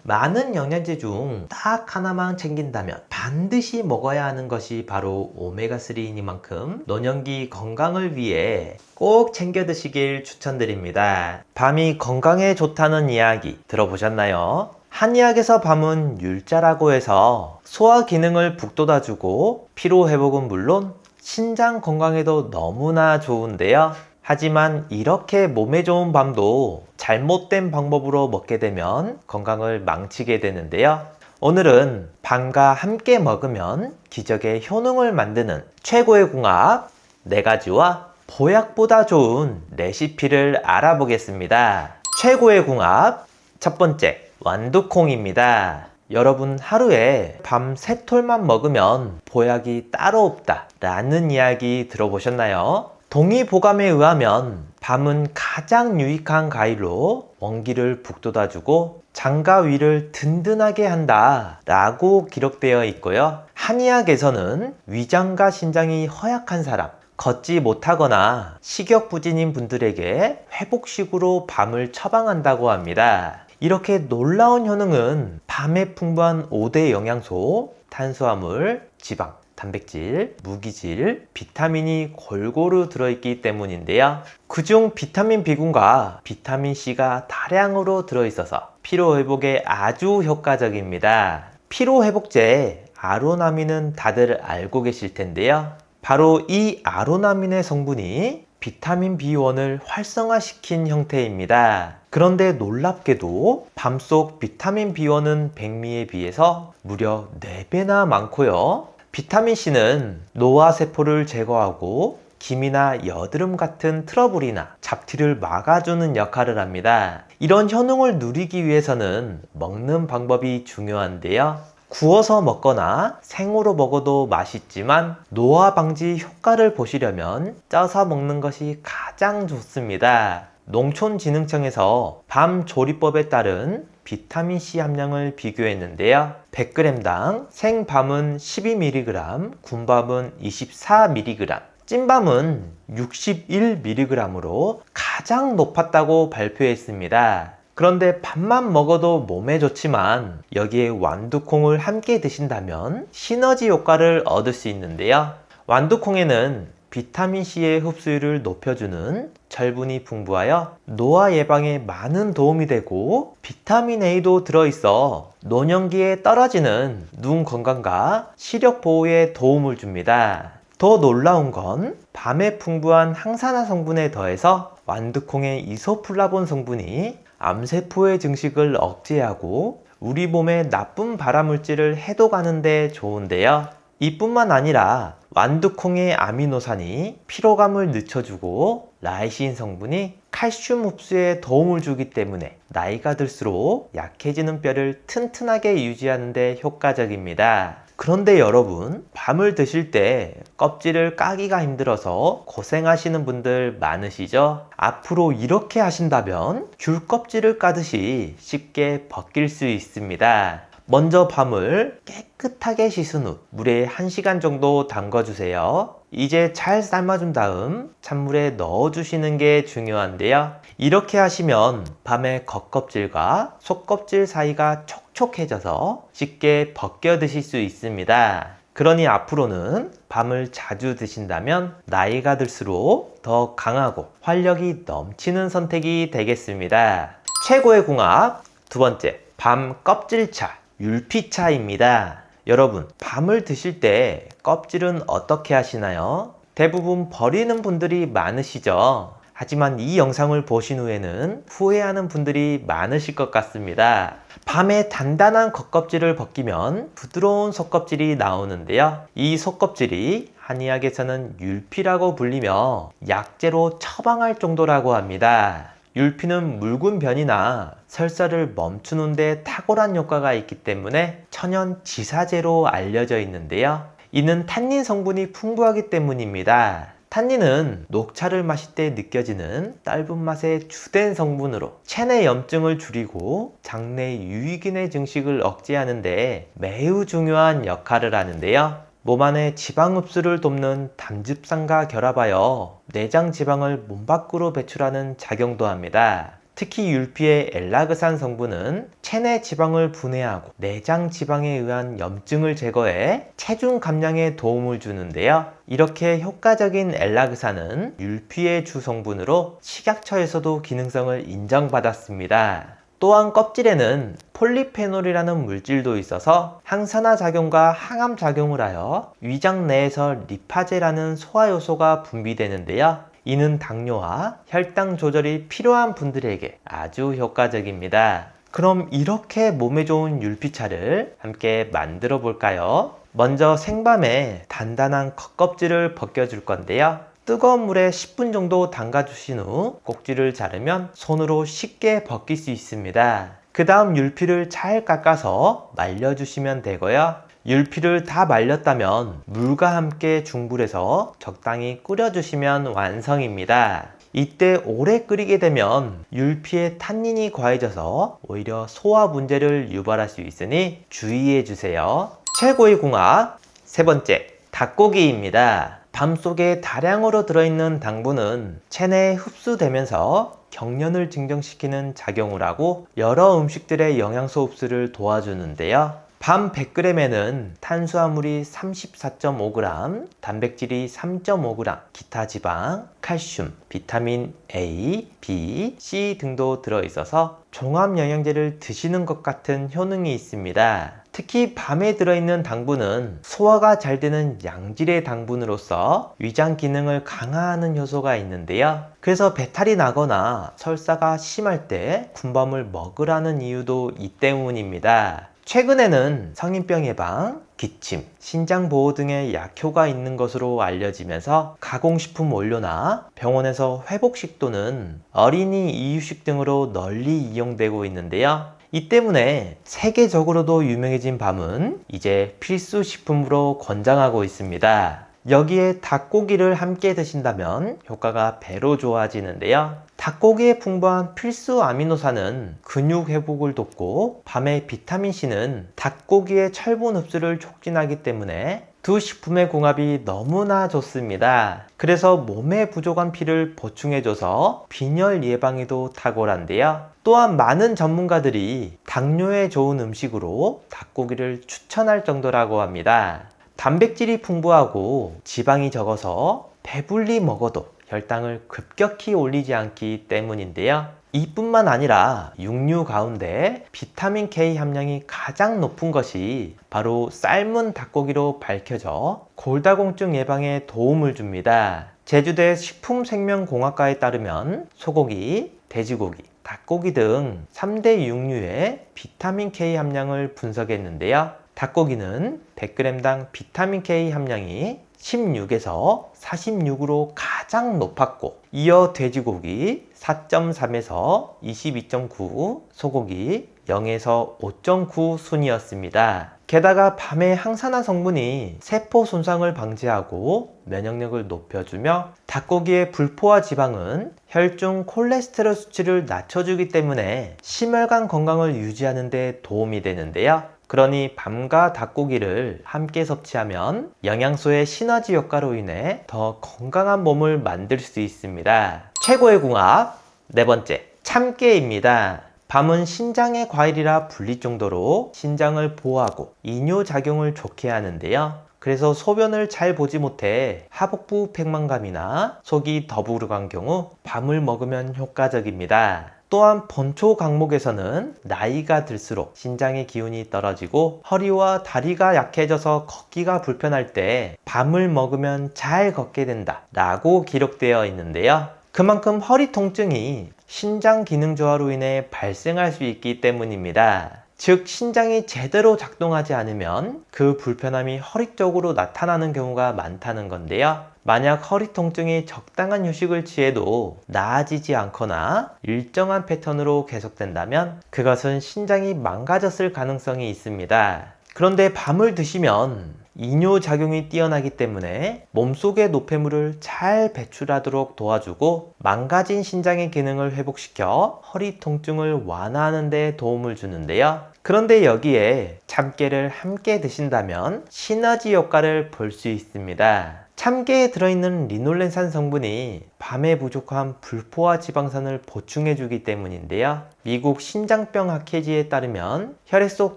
많은 영양제 중 딱 하나만 챙긴다면 반드시 먹어야 하는 것이 바로 오메가3이니만큼 노년기 건강을 위해 꼭 챙겨 드시길 추천드립니다. 밤이 건강에 좋다는 이야기 들어보셨나요? 한의학에서 밤은 율자라고 해서 소화 기능을 북돋아주고 피로 회복은 물론 신장 건강에도 너무나 좋은데요. 하지만 이렇게 몸에 좋은 밤도 잘못된 방법으로 먹게 되면 건강을 망치게 되는데요. 오늘은 밤과 함께 먹으면 기적의 효능을 만드는 최고의 궁합 4가지와 보약보다 좋은 레시피를 알아보겠습니다. 최고의 궁합 첫 번째, 완두콩입니다. 여러분 하루에 밤 3톨만 먹으면 보약이 따로 없다 라는 이야기 들어보셨나요? 동의보감에 의하면 밤은 가장 유익한 과일로 원기를 북돋아주고 장과 위를 든든하게 한다 라고 기록되어 있고요. 한의학에서는 위장과 신장이 허약한 사람, 걷지 못하거나 식욕부진인 분들에게 회복식으로 밤을 처방한다고 합니다. 이렇게 놀라운 효능은 밤에 풍부한 5대 영양소, 탄수화물, 지방, 단백질, 무기질, 비타민이 골고루 들어있기 때문인데요. 그중 비타민 B군과 비타민 C가 다량으로 들어있어서 피로회복에 아주 효과적입니다. 피로회복제 아로나민은 다들 알고 계실 텐데요. 바로 이 아로나민의 성분이 비타민 B1을 활성화시킨 형태입니다. 그런데 놀랍게도 밤속 비타민 B1은 백미에 비해서 무려 4배나 많고요. 비타민C는 노화세포를 제거하고 기미나 여드름 같은 트러블이나 잡티를 막아주는 역할을 합니다. 이런 효능을 누리기 위해서는 먹는 방법이 중요한데요. 구워서 먹거나 생으로 먹어도 맛있지만 노화 방지 효과를 보시려면 쪄서 먹는 것이 가장 좋습니다. 농촌진흥청에서 밤 조리법에 따른 비타민C 함량을 비교했는데요. 100g당 생밤은 12mg, 군밤은 24mg, 찐밤은 61mg으로 가장 높았다고 발표했습니다. 그런데 밥만 먹어도 몸에 좋지만 여기에 완두콩을 함께 드신다면 시너지 효과를 얻을 수 있는데요. 완두콩에는 비타민C의 흡수율을 높여주는 철분이 풍부하여 노화 예방에 많은 도움이 되고 비타민 A도 들어있어 노년기에 떨어지는 눈 건강과 시력 보호에 도움을 줍니다. 더 놀라운 건 밤에 풍부한 항산화 성분에 더해서 완두콩의 이소플라본 성분이 암세포의 증식을 억제하고 우리 몸에 나쁜 발암물질을 해독하는 데 좋은데요. 이뿐만 아니라 완두콩의 아미노산이 피로감을 늦춰주고 라이신 성분이 칼슘 흡수에 도움을 주기 때문에 나이가 들수록 약해지는 뼈를 튼튼하게 유지하는 데 효과적입니다. 그런데 여러분, 밤을 드실 때 껍질을 까기가 힘들어서 고생하시는 분들 많으시죠? 앞으로 이렇게 하신다면 귤 껍질을 까듯이 쉽게 벗길 수 있습니다. 먼저 밤을 깨끗하게 씻은 후 물에 1시간 정도 담궈주세요. 이제 잘 삶아준 다음 찬물에 넣어주시는 게 중요한데요. 이렇게 하시면 밤의 겉껍질과 속껍질 사이가 촉촉해져서 쉽게 벗겨 드실 수 있습니다. 그러니 앞으로는 밤을 자주 드신다면 나이가 들수록 더 강하고 활력이 넘치는 선택이 되겠습니다. 최고의 궁합 두 번째, 밤 껍질차, 율피차입니다. 여러분, 밤을 드실 때 껍질은 어떻게 하시나요? 대부분 버리는 분들이 많으시죠? 하지만 이 영상을 보신 후에는 후회하는 분들이 많으실 것 같습니다. 밤에 단단한 겉껍질을 벗기면 부드러운 속껍질이 나오는데요. 이 속껍질이 한의학에서는 율피라고 불리며 약재로 처방할 정도라고 합니다. 율피는 묽은 변이나 설사를 멈추는 데 탁월한 효과가 있기 때문에 천연 지사제로 알려져 있는데요. 이는 탄닌 성분이 풍부하기 때문입니다. 탄닌은 녹차를 마실 때 느껴지는 떫은 맛의 주된 성분으로 체내 염증을 줄이고 장내 유익균의 증식을 억제하는 데 매우 중요한 역할을 하는데요. 몸 안의 지방 흡수를 돕는 담즙산과 결합하여 내장 지방을 몸 밖으로 배출하는 작용도 합니다. 특히 율피의 엘라그산 성분은 체내 지방을 분해하고 내장 지방에 의한 염증을 제거해 체중 감량에 도움을 주는데요. 이렇게 효과적인 엘라그산은 율피의 주 성분으로 식약처에서도 기능성을 인정받았습니다. 또한 껍질에는 폴리페놀이라는 물질도 있어서 항산화 작용과 항암 작용을 하여 위장 내에서 리파제라는 소화효소가 분비되는데요. 이는 당뇨와 혈당 조절이 필요한 분들에게 아주 효과적입니다. 그럼 이렇게 몸에 좋은 율피차를 함께 만들어 볼까요? 먼저 생밤에 단단한 겉껍질을 벗겨줄 건데요. 뜨거운 물에 10분 정도 담가 주신 후 꼭지를 자르면 손으로 쉽게 벗길 수 있습니다. 그 다음 율피를 잘 깎아서 말려주시면 되고요. 율피를 다 말렸다면 물과 함께 중불에서 적당히 끓여주시면 완성입니다. 이때 오래 끓이게 되면 율피에 탄닌이 과해져서 오히려 소화 문제를 유발할 수 있으니 주의해 주세요. 최고의 궁합 세 번째, 닭고기입니다. 밤속에 다량으로 들어있는 당분은 체내에 흡수되면서 경련을 진정시키는 작용을 하고 여러 음식들의 영양소 흡수를 도와주는데요. 밤 100g에는 탄수화물이 34.5g, 단백질이 3.5g, 기타 지방, 칼슘, 비타민 A, B, C 등도 들어있어서 종합영양제를 드시는 것 같은 효능이 있습니다. 특히 밤에 들어있는 당분은 소화가 잘 되는 양질의 당분으로서 위장 기능을 강화하는 효소가 있는데요. 그래서 배탈이 나거나 설사가 심할 때 군밤을 먹으라는 이유도 이 때문입니다. 최근에는 성인병 예방, 기침, 신장 보호 등의 약효가 있는 것으로 알려지면서 가공식품 원료나 병원에서 회복식도는 어린이 이유식 등으로 널리 이용되고 있는데요. 이 때문에 세계적으로도 유명해진 밤은 이제 필수 식품으로 권장하고 있습니다. 여기에 닭고기를 함께 드신다면 효과가 배로 좋아지는데요. 닭고기에 풍부한 필수 아미노산은 근육 회복을 돕고 밤의 비타민C는 닭고기의 철분 흡수를 촉진하기 때문에 두 식품의 궁합이 너무나 좋습니다. 그래서 몸에 부족한 피를 보충해줘서 빈혈 예방에도 탁월한데요. 또한 많은 전문가들이 당뇨에 좋은 음식으로 닭고기를 추천할 정도라고 합니다. 단백질이 풍부하고 지방이 적어서 배불리 먹어도 혈당을 급격히 올리지 않기 때문인데요. 이뿐만 아니라 육류 가운데 비타민 K 함량이 가장 높은 것이 바로 삶은 닭고기로 밝혀져 골다공증 예방에 도움을 줍니다. 제주대 식품생명공학과에 따르면 소고기, 돼지고기, 닭고기 등 3대 육류의 비타민 K 함량을 분석했는데요. 닭고기는 100g당 비타민 K 함량이 16에서 46으로 가장 높았고, 이어 돼지고기 4.3에서 22.9, 소고기 0에서 5.9 순이었습니다. 게다가 밤의 항산화 성분이 세포 손상을 방지하고 면역력을 높여주며 닭고기의 불포화 지방은 혈중 콜레스테롤 수치를 낮춰주기 때문에 심혈관 건강을 유지하는 데 도움이 되는데요. 그러니 밤과 닭고기를 함께 섭취하면 영양소의 시너지 효과로 인해 더 건강한 몸을 만들 수 있습니다. 최고의 궁합 네 번째, 참깨입니다. 밤은 신장의 과일이라 불릴 정도로 신장을 보호하고 이뇨작용을 좋게 하는데요. 그래서 소변을 잘 보지 못해 하복부 백만감이나 속이 더부룩한 경우 밤을 먹으면 효과적입니다. 또한 본초 강목에서는 나이가 들수록 신장의 기운이 떨어지고 허리와 다리가 약해져서 걷기가 불편할 때 밤을 먹으면 잘 걷게 된다 라고 기록되어 있는데요. 그만큼 허리 통증이 신장 기능 저하로 인해 발생할 수 있기 때문입니다. 즉 신장이 제대로 작동하지 않으면 그 불편함이 허리 쪽으로 나타나는 경우가 많다는 건데요. 만약 허리 통증이 적당한 휴식을 취해도 나아지지 않거나 일정한 패턴으로 계속된다면 그것은 신장이 망가졌을 가능성이 있습니다. 그런데 밤을 드시면 이뇨작용이 뛰어나기 때문에 몸속의 노폐물을 잘 배출하도록 도와주고 망가진 신장의 기능을 회복시켜 허리 통증을 완화하는 데 도움을 주는데요. 그런데 여기에 참깨를 함께 드신다면 시너지 효과를 볼 수 있습니다. 참깨에 들어있는 리놀렌산 성분이 밤에 부족한 불포화 지방산을 보충해주기 때문인데요. 미국 신장병 학회지에 따르면 혈액 속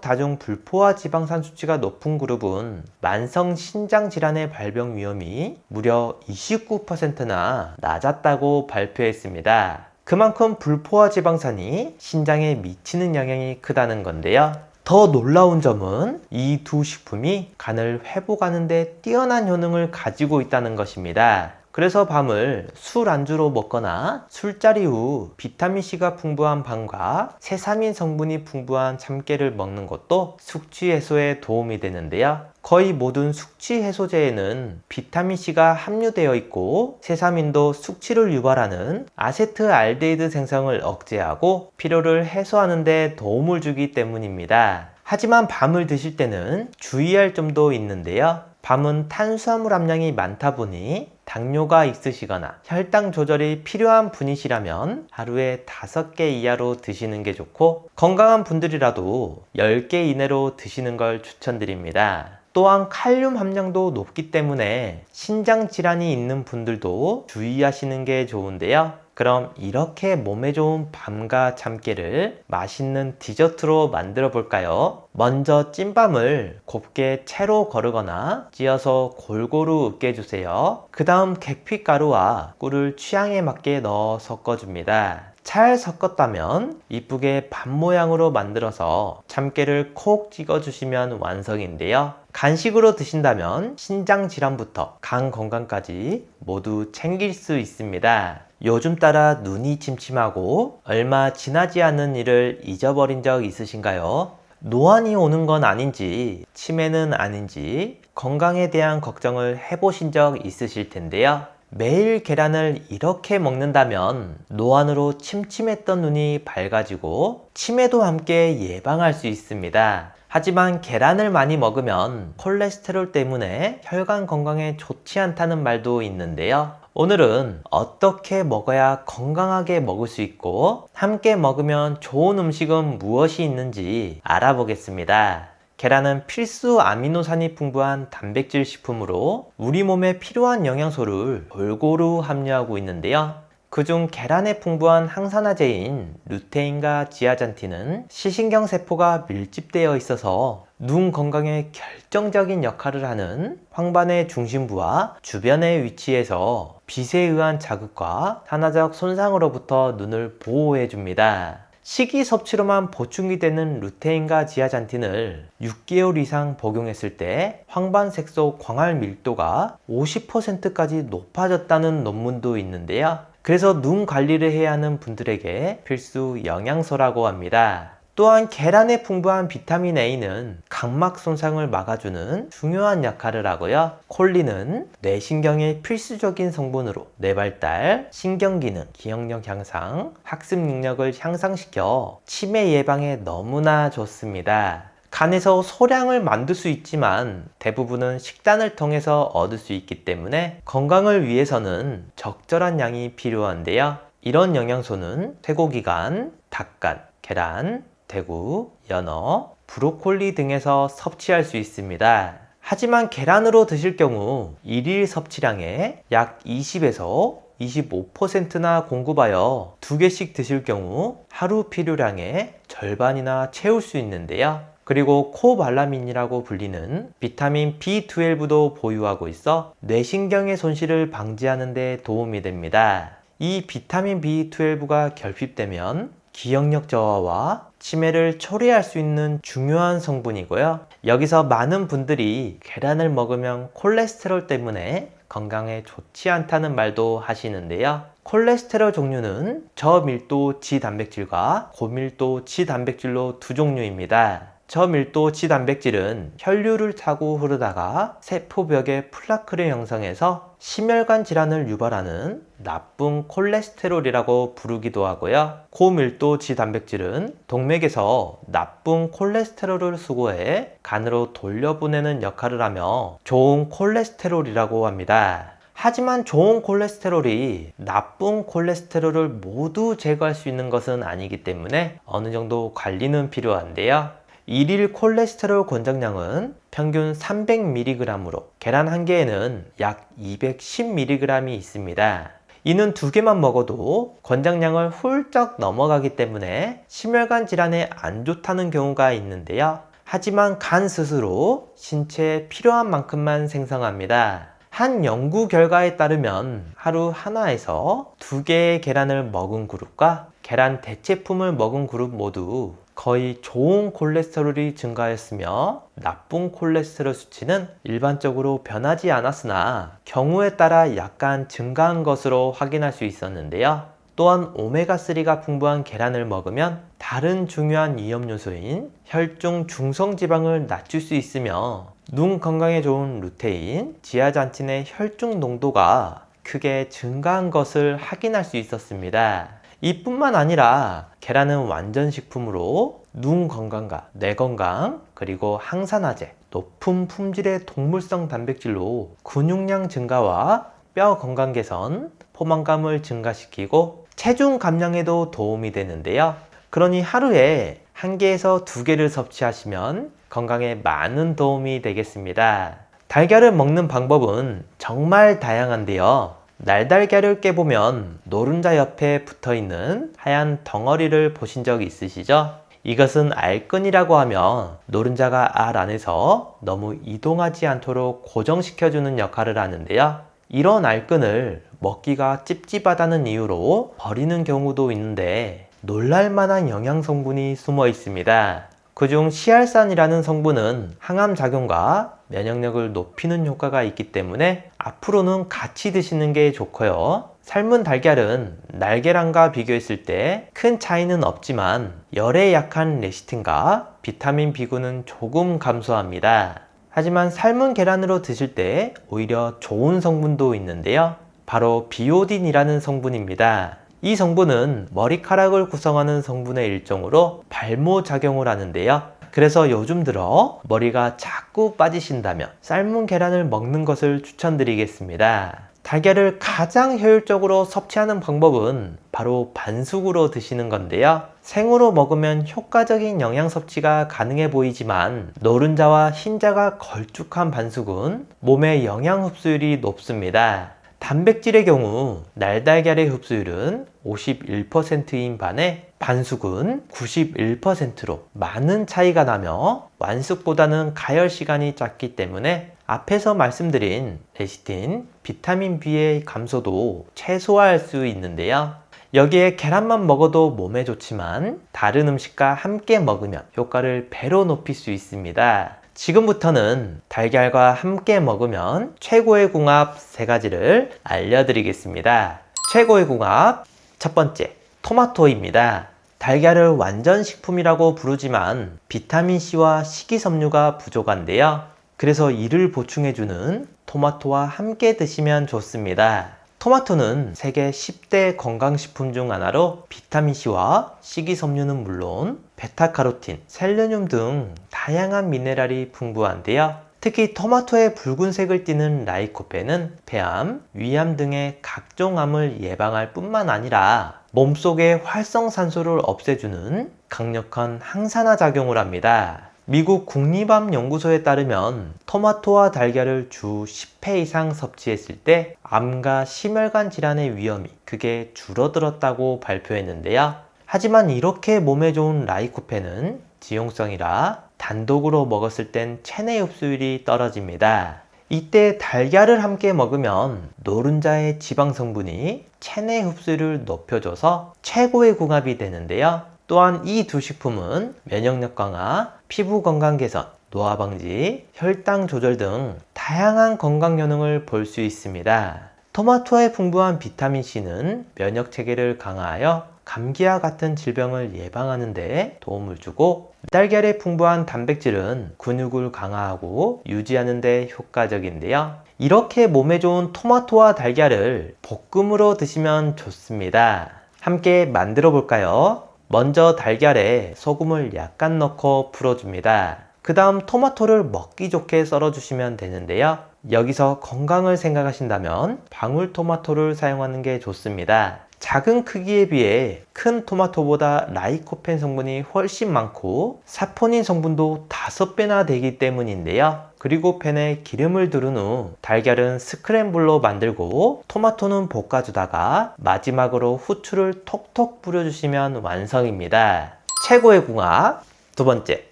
다중 불포화 지방산 수치가 높은 그룹은 만성 신장 질환의 발병 위험이 무려 29%나 낮았다고 발표했습니다. 그만큼 불포화 지방산이 신장에 미치는 영향이 크다는 건데요. 더 놀라운 점은 이 두 식품이 간을 회복하는 데 뛰어난 효능을 가지고 있다는 것입니다. 그래서 밤을 술 안주로 먹거나 술자리 후 비타민C가 풍부한 밤과 세사민 성분이 풍부한 참깨를 먹는 것도 숙취 해소에 도움이 되는데요. 거의 모든 숙취 해소제에는 비타민C가 함유되어 있고 세사민도 숙취를 유발하는 아세트알데히드 생성을 억제하고 피로를 해소하는 데 도움을 주기 때문입니다. 하지만 밤을 드실 때는 주의할 점도 있는데요. 밤은 탄수화물 함량이 많다 보니 당뇨가 있으시거나 혈당 조절이 필요한 분이시라면 하루에 5개 이하로 드시는 게 좋고 건강한 분들이라도 10개 이내로 드시는 걸 추천드립니다. 또한 칼륨 함량도 높기 때문에 신장 질환이 있는 분들도 주의하시는 게 좋은데요. 그럼 이렇게 몸에 좋은 밤과 참깨를 맛있는 디저트로 만들어 볼까요? 먼저 찐밤을 곱게 채로 거르거나 찧어서 골고루 으깨주세요. 그 다음 계피가루와 꿀을 취향에 맞게 넣어 섞어줍니다. 잘 섞었다면 이쁘게 밤 모양으로 만들어서 참깨를 콕 찍어주시면 완성인데요. 간식으로 드신다면 신장 질환부터 간 건강까지 모두 챙길 수 있습니다. 요즘 따라 눈이 침침하고 얼마 지나지 않은 일을 잊어버린 적 있으신가요? 노안이 오는 건 아닌지 치매는 아닌지 건강에 대한 걱정을 해보신 적 있으실 텐데요. 매일 계란을 이렇게 먹는다면 노안으로 침침했던 눈이 밝아지고 치매도 함께 예방할 수 있습니다. 하지만 계란을 많이 먹으면 콜레스테롤 때문에 혈관 건강에 좋지 않다는 말도 있는데요. 오늘은 어떻게 먹어야 건강하게 먹을 수 있고 함께 먹으면 좋은 음식은 무엇이 있는지 알아보겠습니다. 계란은 필수 아미노산이 풍부한 단백질 식품으로 우리 몸에 필요한 영양소를 골고루 함유하고 있는데요. 그중 계란에 풍부한 항산화제인 루테인과 지아잔틴은 시신경 세포가 밀집되어 있어서 눈 건강에 결정적인 역할을 하는 황반의 중심부와 주변에 위치해서 빛에 의한 자극과 산화적 손상으로부터 눈을 보호해 줍니다. 식이 섭취로만 보충이 되는 루테인과 지아잔틴을 6개월 이상 복용했을 때 황반 색소 광활 밀도가 50%까지 높아졌다는 논문도 있는데요. 그래서 눈 관리를 해야 하는 분들에게 필수 영양소라고 합니다. 또한 계란에 풍부한 비타민 A는 각막 손상을 막아주는 중요한 역할을 하고요. 콜린은 뇌신경의 필수적인 성분으로 뇌발달, 신경기능, 기억력 향상, 학습 능력을 향상시켜 치매 예방에 너무나 좋습니다. 간에서 소량을 만들 수 있지만 대부분은 식단을 통해서 얻을 수 있기 때문에 건강을 위해서는 적절한 양이 필요한데요. 이런 영양소는 쇠고기간, 닭간, 계란, 대구, 연어, 브로콜리 등에서 섭취할 수 있습니다. 하지만 계란으로 드실 경우 일일 섭취량의 약 20에서 25%나 공급하여 2개씩 드실 경우 하루 필요량의 절반이나 채울 수 있는데요. 그리고 코발라민이라고 불리는 비타민 B12도 보유하고 있어 뇌신경의 손실을 방지하는 데 도움이 됩니다. 이 비타민 B12가 결핍되면 기억력 저하와 치매를 초래할 수 있는 중요한 성분이고요. 여기서 많은 분들이 계란을 먹으면 콜레스테롤 때문에 건강에 좋지 않다는 말도 하시는데요. 콜레스테롤 종류는 저밀도 지단백질과 고밀도 지단백질로 두 종류입니다. 저밀도 지단백질은 혈류를 타고 흐르다가 세포벽에 플라크를 형성해서 심혈관 질환을 유발하는 나쁜 콜레스테롤이라고 부르기도 하고요. 고밀도 지단백질은 동맥에서 나쁜 콜레스테롤을 수거해 간으로 돌려보내는 역할을 하며 좋은 콜레스테롤이라고 합니다. 하지만 좋은 콜레스테롤이 나쁜 콜레스테롤을 모두 제거할 수 있는 것은 아니기 때문에 어느 정도 관리는 필요한데요. 일일 콜레스테롤 권장량은 평균 300mg으로 계란 한 개에는 약 210mg이 있습니다. 이는 2개만 먹어도 권장량을 훌쩍 넘어가기 때문에 심혈관 질환에 안 좋다는 경우가 있는데요. 하지만 간 스스로 신체에 필요한 만큼만 생성합니다. 한 연구 결과에 따르면 하루 하나에서 2개의 계란을 먹은 그룹과 계란 대체품을 먹은 그룹 모두 거의 좋은 콜레스테롤이 증가했으며 나쁜 콜레스테롤 수치는 일반적으로 변하지 않았으나 경우에 따라 약간 증가한 것으로 확인할 수 있었는데요. 또한 오메가3가 풍부한 계란을 먹으면 다른 중요한 위험요소인 혈중 중성지방을 낮출 수 있으며 눈 건강에 좋은 루테인, 지아잔틴의 혈중 농도가 크게 증가한 것을 확인할 수 있었습니다. 이뿐만 아니라 계란은 완전 식품으로 눈 건강과 뇌 건강, 그리고 항산화제, 높은 품질의 동물성 단백질로 근육량 증가와 뼈 건강 개선, 포만감을 증가시키고 체중 감량에도 도움이 되는데요. 그러니 하루에 1개에서 2개를 섭취하시면 건강에 많은 도움이 되겠습니다. 달걀을 먹는 방법은 정말 다양한데요. 날달걀을 깨보면 노른자 옆에 붙어있는 하얀 덩어리를 보신 적 있으시죠? 이것은 알끈이라고 하며 노른자가 알 안에서 너무 이동하지 않도록 고정시켜주는 역할을 하는데요. 이런 알끈을 먹기가 찝찝하다는 이유로 버리는 경우도 있는데 놀랄만한 영양 성분이 숨어 있습니다. 그중 시알산이라는 성분은 항암 작용과 면역력을 높이는 효과가 있기 때문에 앞으로는 같이 드시는 게 좋고요. 삶은 달걀은 날계란과 비교했을 때 큰 차이는 없지만 열에 약한 레시틴과 비타민 B군은 조금 감소합니다. 하지만 삶은 계란으로 드실 때 오히려 좋은 성분도 있는데요. 바로 비오딘이라는 성분입니다. 이 성분은 머리카락을 구성하는 성분의 일종으로 발모작용을 하는데요. 그래서 요즘 들어 머리가 자꾸 빠지신다면 삶은 계란을 먹는 것을 추천드리겠습니다. 달걀을 가장 효율적으로 섭취하는 방법은 바로 반숙으로 드시는 건데요. 생으로 먹으면 효과적인 영양 섭취가 가능해 보이지만 노른자와 흰자가 걸쭉한 반숙은 몸의 영양 흡수율이 높습니다. 단백질의 경우 날달걀의 흡수율은 51%인 반해 반숙은 91%로 많은 차이가 나며 완숙보다는 가열 시간이 짧기 때문에 앞에서 말씀드린 레시틴, 비타민 B의 감소도 최소화할 수 있는데요. 여기에 계란만 먹어도 몸에 좋지만 다른 음식과 함께 먹으면 효과를 배로 높일 수 있습니다. 지금부터는 달걀과 함께 먹으면 최고의 궁합 3가지를 알려드리겠습니다. 최고의 궁합 첫 번째, 토마토입니다. 달걀을 완전 식품이라고 부르지만 비타민C와 식이섬유가 부족한데요. 그래서 이를 보충해주는 토마토와 함께 드시면 좋습니다. 토마토는 세계 10대 건강식품 중 하나로 비타민C와 식이섬유는 물론 베타카로틴, 셀레늄 등 다양한 미네랄이 풍부한데요. 특히 토마토의 붉은색을 띠는 라이코펜은 폐암, 위암 등의 각종 암을 예방할 뿐만 아니라 몸속의 활성산소를 없애주는 강력한 항산화 작용을 합니다. 미국 국립암연구소에 따르면 토마토와 달걀을 주 10회 이상 섭취했을 때 암과 심혈관 질환의 위험이 크게 줄어들었다고 발표했는데요. 하지만 이렇게 몸에 좋은 라이코펜은 지용성이라 단독으로 먹었을 땐 체내 흡수율이 떨어집니다. 이때 달걀을 함께 먹으면 노른자의 지방 성분이 체내 흡수율을 높여줘서 최고의 궁합이 되는데요. 또한 이 두 식품은 면역력 강화, 피부 건강 개선, 노화 방지, 혈당 조절 등 다양한 건강 효능을 볼 수 있습니다. 토마토에 풍부한 비타민C는 면역 체계를 강화하여 감기와 같은 질병을 예방하는 데 도움을 주고, 달걀에 풍부한 단백질은 근육을 강화하고 유지하는 데 효과적인데요. 이렇게 몸에 좋은 토마토와 달걀을 볶음으로 드시면 좋습니다. 함께 만들어 볼까요? 먼저 달걀에 소금을 약간 넣고 풀어줍니다. 그 다음 토마토를 먹기 좋게 썰어주시면 되는데요. 여기서 건강을 생각하신다면 방울토마토를 사용하는 게 좋습니다. 작은 크기에 비해 큰 토마토보다 라이코펜 성분이 훨씬 많고 사포닌 성분도 5배나 되기 때문인데요. 그리고 팬에 기름을 두른 후 달걀은 스크램블로 만들고 토마토는 볶아주다가 마지막으로 후추를 톡톡 뿌려주시면 완성입니다. 최고의 궁합 두 번째,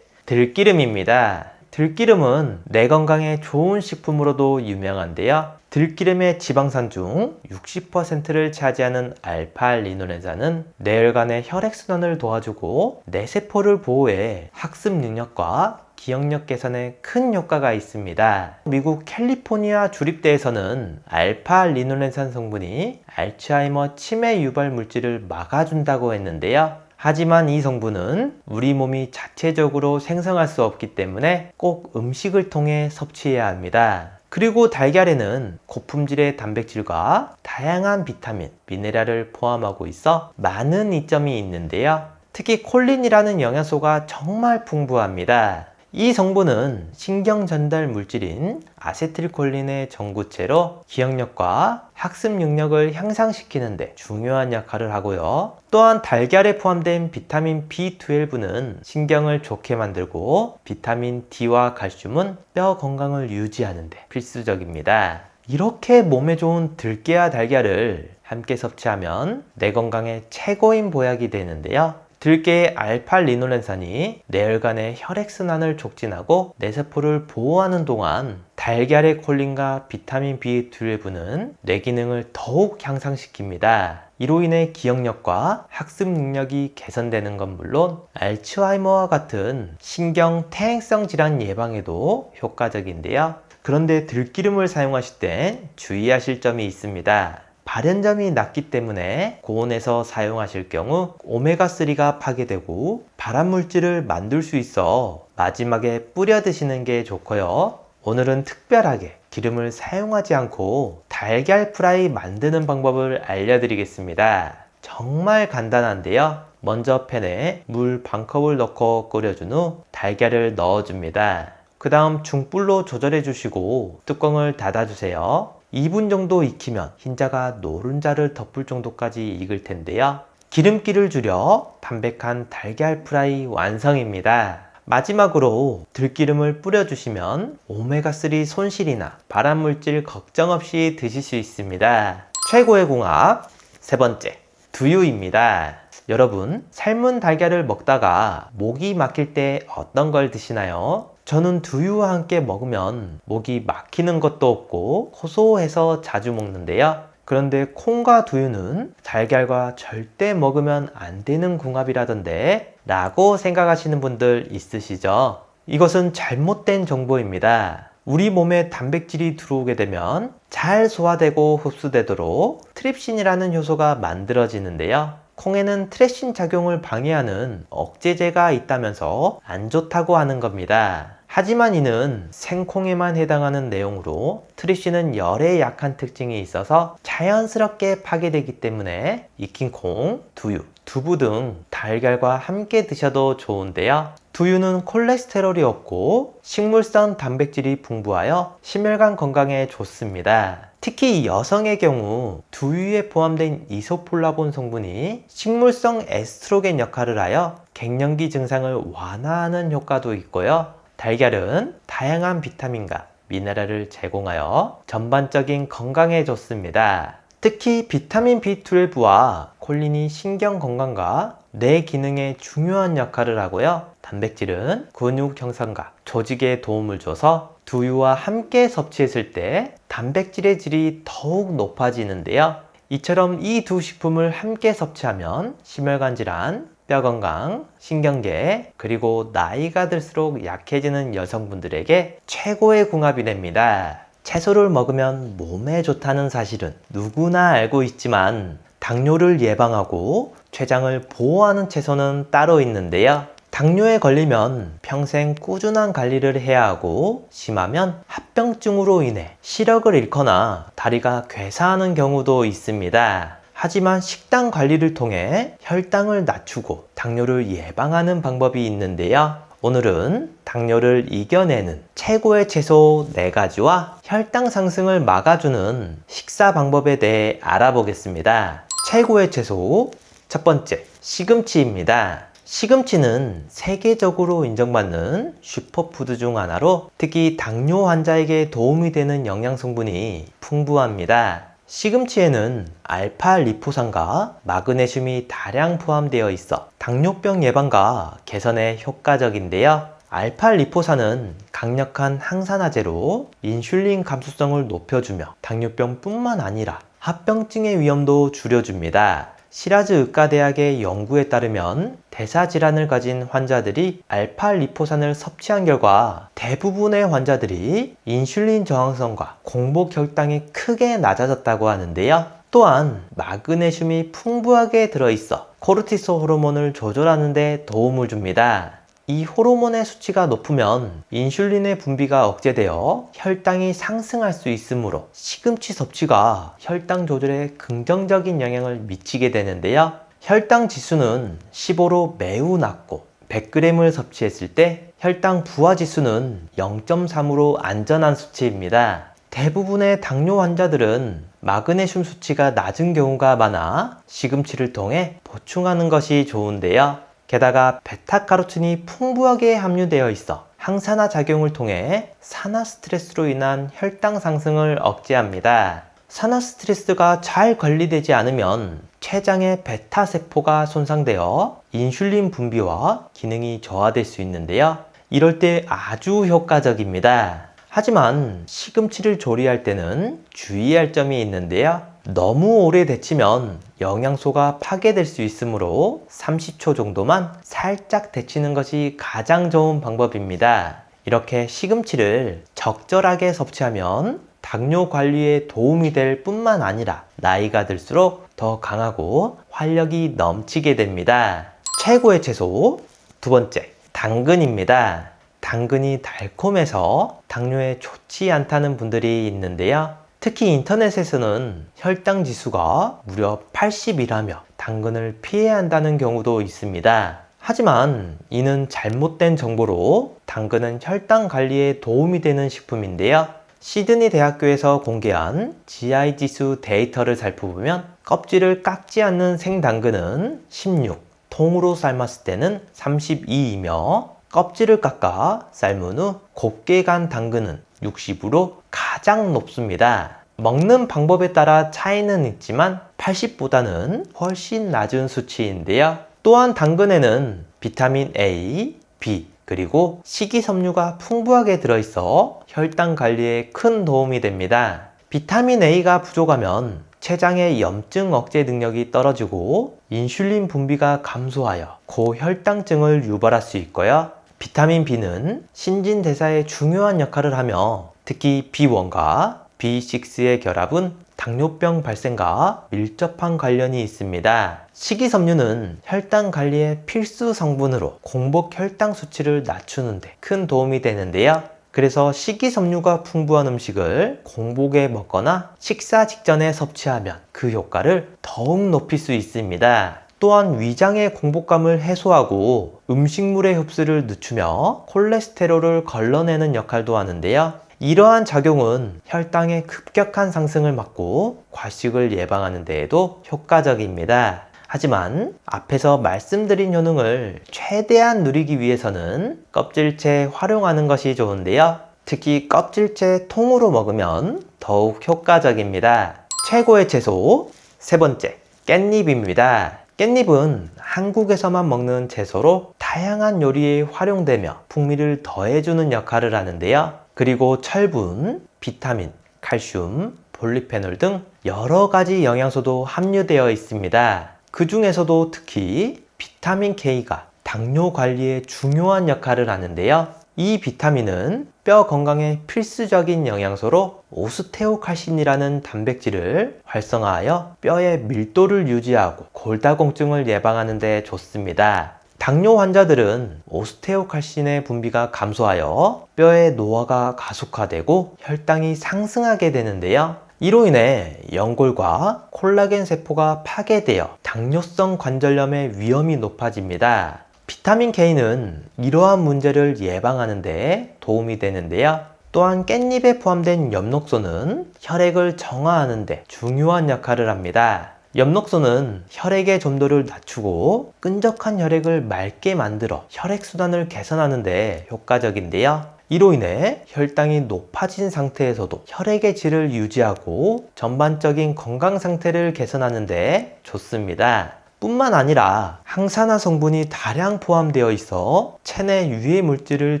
들기름입니다. 들기름은 내 건강에 좋은 식품으로도 유명한데요. 들기름의 지방산 중 60%를 차지하는 알파-리노렌산은 뇌혈관의 혈액순환을 도와주고 뇌세포를 보호해 학습 능력과 기억력 개선에 큰 효과가 있습니다. 미국 캘리포니아 주립대에서는 알파-리노렌산 성분이 알츠하이머 치매 유발 물질을 막아준다고 했는데요. 하지만 이 성분은 우리 몸이 자체적으로 생성할 수 없기 때문에 꼭 음식을 통해 섭취해야 합니다. 그리고 달걀에는 고품질의 단백질과 다양한 비타민, 미네랄을 포함하고 있어 많은 이점이 있는데요. 특히 콜린이라는 영양소가 정말 풍부합니다. 이 성분은 신경 전달 물질인 아세틸콜린의 전구체로 기억력과 학습 능력을 향상시키는 데 중요한 역할을 하고요. 또한 달걀에 포함된 비타민 B12는 신경을 좋게 만들고 비타민 D와 칼슘은 뼈 건강을 유지하는 데 필수적입니다. 이렇게 몸에 좋은 들깨와 달걀을 함께 섭취하면 내 건강에 최고인 보약이 되는데요. 들깨의 알파-리노렌산이 뇌혈관의 혈액순환을 촉진하고 뇌세포를 보호하는 동안 달걀의 콜린과 비타민 B12는 뇌 기능을 더욱 향상시킵니다. 이로 인해 기억력과 학습 능력이 개선되는 건 물론 알츠하이머와 같은 신경 퇴행성 질환 예방에도 효과적인데요. 그런데 들기름을 사용하실 땐 주의하실 점이 있습니다. 발연점이 낮기 때문에 고온에서 사용하실 경우 오메가3가 파괴되고 발암물질을 만들 수 있어 마지막에 뿌려 드시는 게 좋고요. 오늘은 특별하게 기름을 사용하지 않고 달걀 프라이 만드는 방법을 알려드리겠습니다. 정말 간단한데요. 먼저 팬에 물 반컵을 넣고 끓여준 후 달걀을 넣어줍니다. 그 다음 중불로 조절해 주시고 뚜껑을 닫아 주세요. 2분 정도 익히면 흰자가 노른자를 덮을 정도까지 익을 텐데요. 기름기를 줄여 담백한 달걀 프라이 완성입니다. 마지막으로 들기름을 뿌려주시면 오메가3 손실이나 발암물질 걱정 없이 드실 수 있습니다. 최고의 궁합 세 번째, 두유입니다. 여러분, 삶은 달걀을 먹다가 목이 막힐 때 어떤 걸 드시나요? 저는 두유와 함께 먹으면 목이 막히는 것도 없고 고소해서 자주 먹는데요. 그런데 콩과 두유는 달걀과 절대 먹으면 안 되는 궁합이라던데 라고 생각하시는 분들 있으시죠? 이것은 잘못된 정보입니다. 우리 몸에 단백질이 들어오게 되면 잘 소화되고 흡수되도록 트립신이라는 효소가 만들어지는데요. 콩에는 트랩신 작용을 방해하는 억제제가 있다면서 안 좋다고 하는 겁니다. 하지만 이는 생콩에만 해당하는 내용으로 트립신은 열에 약한 특징이 있어서 자연스럽게 파괴되기 때문에 익힌 콩, 두유, 두부 등 달걀과 함께 드셔도 좋은데요. 두유는 콜레스테롤이 없고 식물성 단백질이 풍부하여 심혈관 건강에 좋습니다. 특히 여성의 경우 두유에 포함된 이소폴라본 성분이 식물성 에스트로겐 역할을 하여 갱년기 증상을 완화하는 효과도 있고요. 달걀은 다양한 비타민과 미네랄을 제공하여 전반적인 건강에 좋습니다. 특히 비타민 B12와 콜린이 신경 건강과 뇌 기능에 중요한 역할을 하고요. 단백질은 근육 형성과 조직에 도움을 줘서 두유와 함께 섭취했을 때 단백질의 질이 더욱 높아지는데요. 이처럼 이 두 식품을 함께 섭취하면 심혈관 질환, 뼈 건강, 신경계, 그리고 나이가 들수록 약해지는 여성분들에게 최고의 궁합이 됩니다. 채소를 먹으면 몸에 좋다는 사실은 누구나 알고 있지만 당뇨를 예방하고 췌장을 보호하는 채소는 따로 있는데요. 당뇨에 걸리면 평생 꾸준한 관리를 해야 하고 심하면 합병증으로 인해 시력을 잃거나 다리가 괴사하는 경우도 있습니다. 하지만 식단 관리를 통해 혈당을 낮추고 당뇨를 예방하는 방법이 있는데요. 오늘은 당뇨를 이겨내는 최고의 채소 4가지와 혈당 상승을 막아주는 식사 방법에 대해 알아보겠습니다. 최고의 채소 첫 번째, 시금치입니다. 시금치는 세계적으로 인정받는 슈퍼푸드 중 하나로 특히 당뇨 환자에게 도움이 되는 영양 성분이 풍부합니다. 시금치에는 알파 리포산과 마그네슘이 다량 포함되어 있어 당뇨병 예방과 개선에 효과적인데요. 알파 리포산은 강력한 항산화제로 인슐린 감수성을 높여주며 당뇨병뿐만 아니라 합병증의 위험도 줄여줍니다. 시라즈 의과대학의 연구에 따르면 대사질환을 가진 환자들이 알파 리포산을 섭취한 결과 대부분의 환자들이 인슐린 저항성과 공복 혈당이 크게 낮아졌다고 하는데요. 또한 마그네슘이 풍부하게 들어있어 코르티솔 호르몬을 조절하는 데 도움을 줍니다. 이 호르몬의 수치가 높으면 인슐린의 분비가 억제되어 혈당이 상승할 수 있으므로 시금치 섭취가 혈당 조절에 긍정적인 영향을 미치게 되는데요. 혈당 지수는 15로 매우 낮고 100g을 섭취했을 때 혈당 부하 지수는 0.3으로 안전한 수치입니다. 대부분의 당뇨 환자들은 마그네슘 수치가 낮은 경우가 많아 시금치를 통해 보충하는 것이 좋은데요. 게다가 베타카로틴이 풍부하게 함유되어 있어 항산화 작용을 통해 산화 스트레스로 인한 혈당 상승을 억제합니다. 산화 스트레스가 잘 관리되지 않으면 췌장의 베타 세포가 손상되어 인슐린 분비와 기능이 저하될 수 있는데요. 이럴 때 아주 효과적입니다. 하지만 시금치를 조리할 때는 주의할 점이 있는데요. 너무 오래 데치면 영양소가 파괴될 수 있으므로 30초 정도만 살짝 데치는 것이 가장 좋은 방법입니다. 이렇게 시금치를 적절하게 섭취하면 당뇨 관리에 도움이 될 뿐만 아니라 나이가 들수록 더 강하고 활력이 넘치게 됩니다. 최고의 채소 두 번째, 당근입니다. 당근이 달콤해서 당뇨에 좋지 않다는 분들이 있는데요. 특히 인터넷에서는 혈당 지수가 무려 80이라며 당근을 피해야 한다는 경우도 있습니다. 하지만 이는 잘못된 정보로 당근은 혈당 관리에 도움이 되는 식품인데요. 시드니 대학교에서 공개한 GI 지수 데이터를 살펴보면 껍질을 깎지 않는 생당근은 16, 통으로 삶았을 때는 32이며 껍질을 깎아 삶은 후 곱게 간 당근은 60으로 가장 높습니다. 먹는 방법에 따라 차이는 있지만 80보다는 훨씬 낮은 수치인데요. 또한 당근에는 비타민 A, B, 그리고 식이섬유가 풍부하게 들어있어 혈당 관리에 큰 도움이 됩니다. 비타민 A가 부족하면 췌장의 염증 억제 능력이 떨어지고 인슐린 분비가 감소하여 고혈당증을 유발할 수 있고요. 비타민 B는 신진대사에 중요한 역할을 하며 특히 B1과 B6의 결합은 당뇨병 발생과 밀접한 관련이 있습니다. 식이섬유는 혈당 관리의 필수 성분으로 공복 혈당 수치를 낮추는데 큰 도움이 되는데요. 그래서 식이섬유가 풍부한 음식을 공복에 먹거나 식사 직전에 섭취하면 그 효과를 더욱 높일 수 있습니다. 또한 위장의 공복감을 해소하고 음식물의 흡수를 늦추며 콜레스테롤을 걸러내는 역할도 하는데요. 이러한 작용은 혈당의 급격한 상승을 막고 과식을 예방하는 데에도 효과적입니다. 하지만 앞에서 말씀드린 효능을 최대한 누리기 위해서는 껍질째 활용하는 것이 좋은데요. 특히 껍질째 통으로 먹으면 더욱 효과적입니다. 최고의 채소 세 번째, 깻잎입니다. 깻잎은 한국에서만 먹는 채소로 다양한 요리에 활용되며 풍미를 더해주는 역할을 하는데요. 그리고 철분, 비타민, 칼슘, 볼리페놀 등 여러 가지 영양소도 함유되어 있습니다. 그 중에서도 특히 비타민 K가 당뇨 관리에 중요한 역할을 하는데요. 이 비타민은 뼈 건강에 필수적인 영양소로 오스테오칼신이라는 단백질을 활성화하여 뼈의 밀도를 유지하고 골다공증을 예방하는 데 좋습니다. 당뇨 환자들은 오스테오칼신의 분비가 감소하여 뼈의 노화가 가속화되고 혈당이 상승하게 되는데요. 이로 인해 연골과 콜라겐 세포가 파괴되어 당뇨성 관절염의 위험이 높아집니다. 비타민 K는 이러한 문제를 예방하는 데 도움이 되는데요. 또한 깻잎에 포함된 엽록소는 혈액을 정화하는 데 중요한 역할을 합니다. 엽록소는 혈액의 점도를 낮추고 끈적한 혈액을 맑게 만들어 혈액순환을 개선하는 데 효과적인데요. 이로 인해 혈당이 높아진 상태에서도 혈액의 질을 유지하고 전반적인 건강 상태를 개선하는 데 좋습니다. 뿐만 아니라 항산화 성분이 다량 포함되어 있어 체내 유해 물질을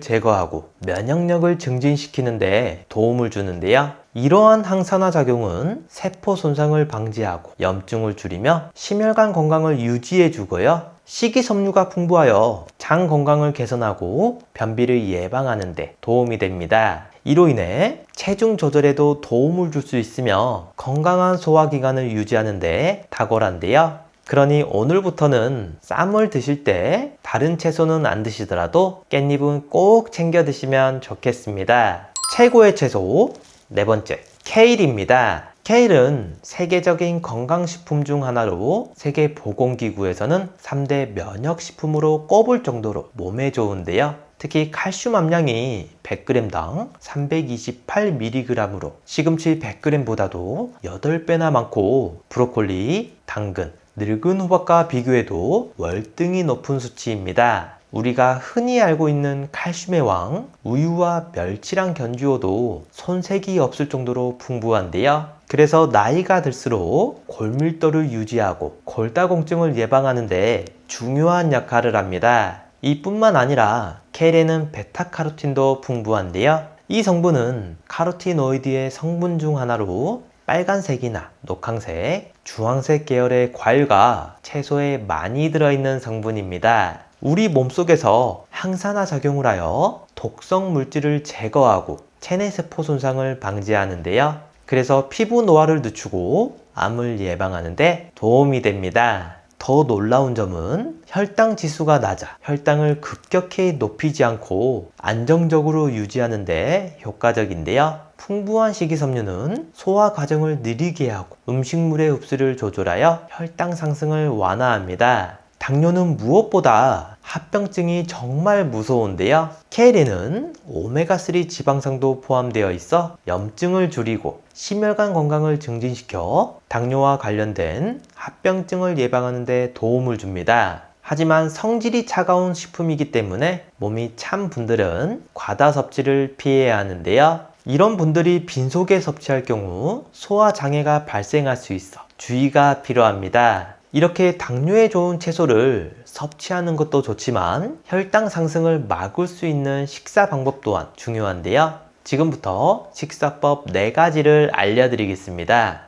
제거하고 면역력을 증진시키는 데 도움을 주는데요. 이러한 항산화 작용은 세포 손상을 방지하고 염증을 줄이며 심혈관 건강을 유지해 주고요. 식이섬유가 풍부하여 장 건강을 개선하고 변비를 예방하는 데 도움이 됩니다. 이로 인해 체중 조절에도 도움을 줄 수 있으며 건강한 소화기관을 유지하는 데 탁월한데요. 그러니 오늘부터는 쌈을 드실 때 다른 채소는 안 드시더라도 깻잎은 꼭 챙겨 드시면 좋겠습니다. 최고의 채소 네 번째, 케일입니다. 케일은 세계적인 건강식품 중 하나로 세계보건기구에서는 3대 면역식품으로 꼽을 정도로 몸에 좋은데요. 특히 칼슘 함량이 100g당 328mg으로 시금치 100g보다도 8배나 많고 브로콜리, 당근, 늙은 호박과 비교해도 월등히 높은 수치입니다. 우리가 흔히 알고 있는 칼슘의 왕, 우유와 멸치랑 견주어도 손색이 없을 정도로 풍부한데요. 그래서 나이가 들수록 골밀도를 유지하고 골다공증을 예방하는 데 중요한 역할을 합니다. 이뿐만 아니라 케일에는 베타카로틴도 풍부한데요. 이 성분은 카로티노이드의 성분 중 하나로 빨간색이나 녹황색, 주황색 계열의 과일과 채소에 많이 들어있는 성분입니다. 우리 몸속에서 항산화 작용을 하여 독성 물질을 제거하고 체내세포 손상을 방지하는데요. 그래서 피부 노화를 늦추고 암을 예방하는 데 도움이 됩니다. 더 놀라운 점은 혈당 지수가 낮아 혈당을 급격히 높이지 않고 안정적으로 유지하는 데 효과적인데요. 풍부한 식이섬유는 소화 과정을 느리게 하고 음식물의 흡수를 조절하여 혈당 상승을 완화합니다. 당뇨는 무엇보다 합병증이 정말 무서운데요. 케일에는 오메가3 지방산도 포함되어 있어 염증을 줄이고 심혈관 건강을 증진시켜 당뇨와 관련된 합병증을 예방하는 데 도움을 줍니다. 하지만 성질이 차가운 식품이기 때문에 몸이 찬 분들은 과다 섭취를 피해야 하는데요. 이런 분들이 빈속에 섭취할 경우 소화 장애가 발생할 수 있어 주의가 필요합니다. 이렇게 당뇨에 좋은 채소를 섭취하는 것도 좋지만 혈당 상승을 막을 수 있는 식사 방법 또한 중요한데요. 지금부터 식사법 4가지를 알려드리겠습니다.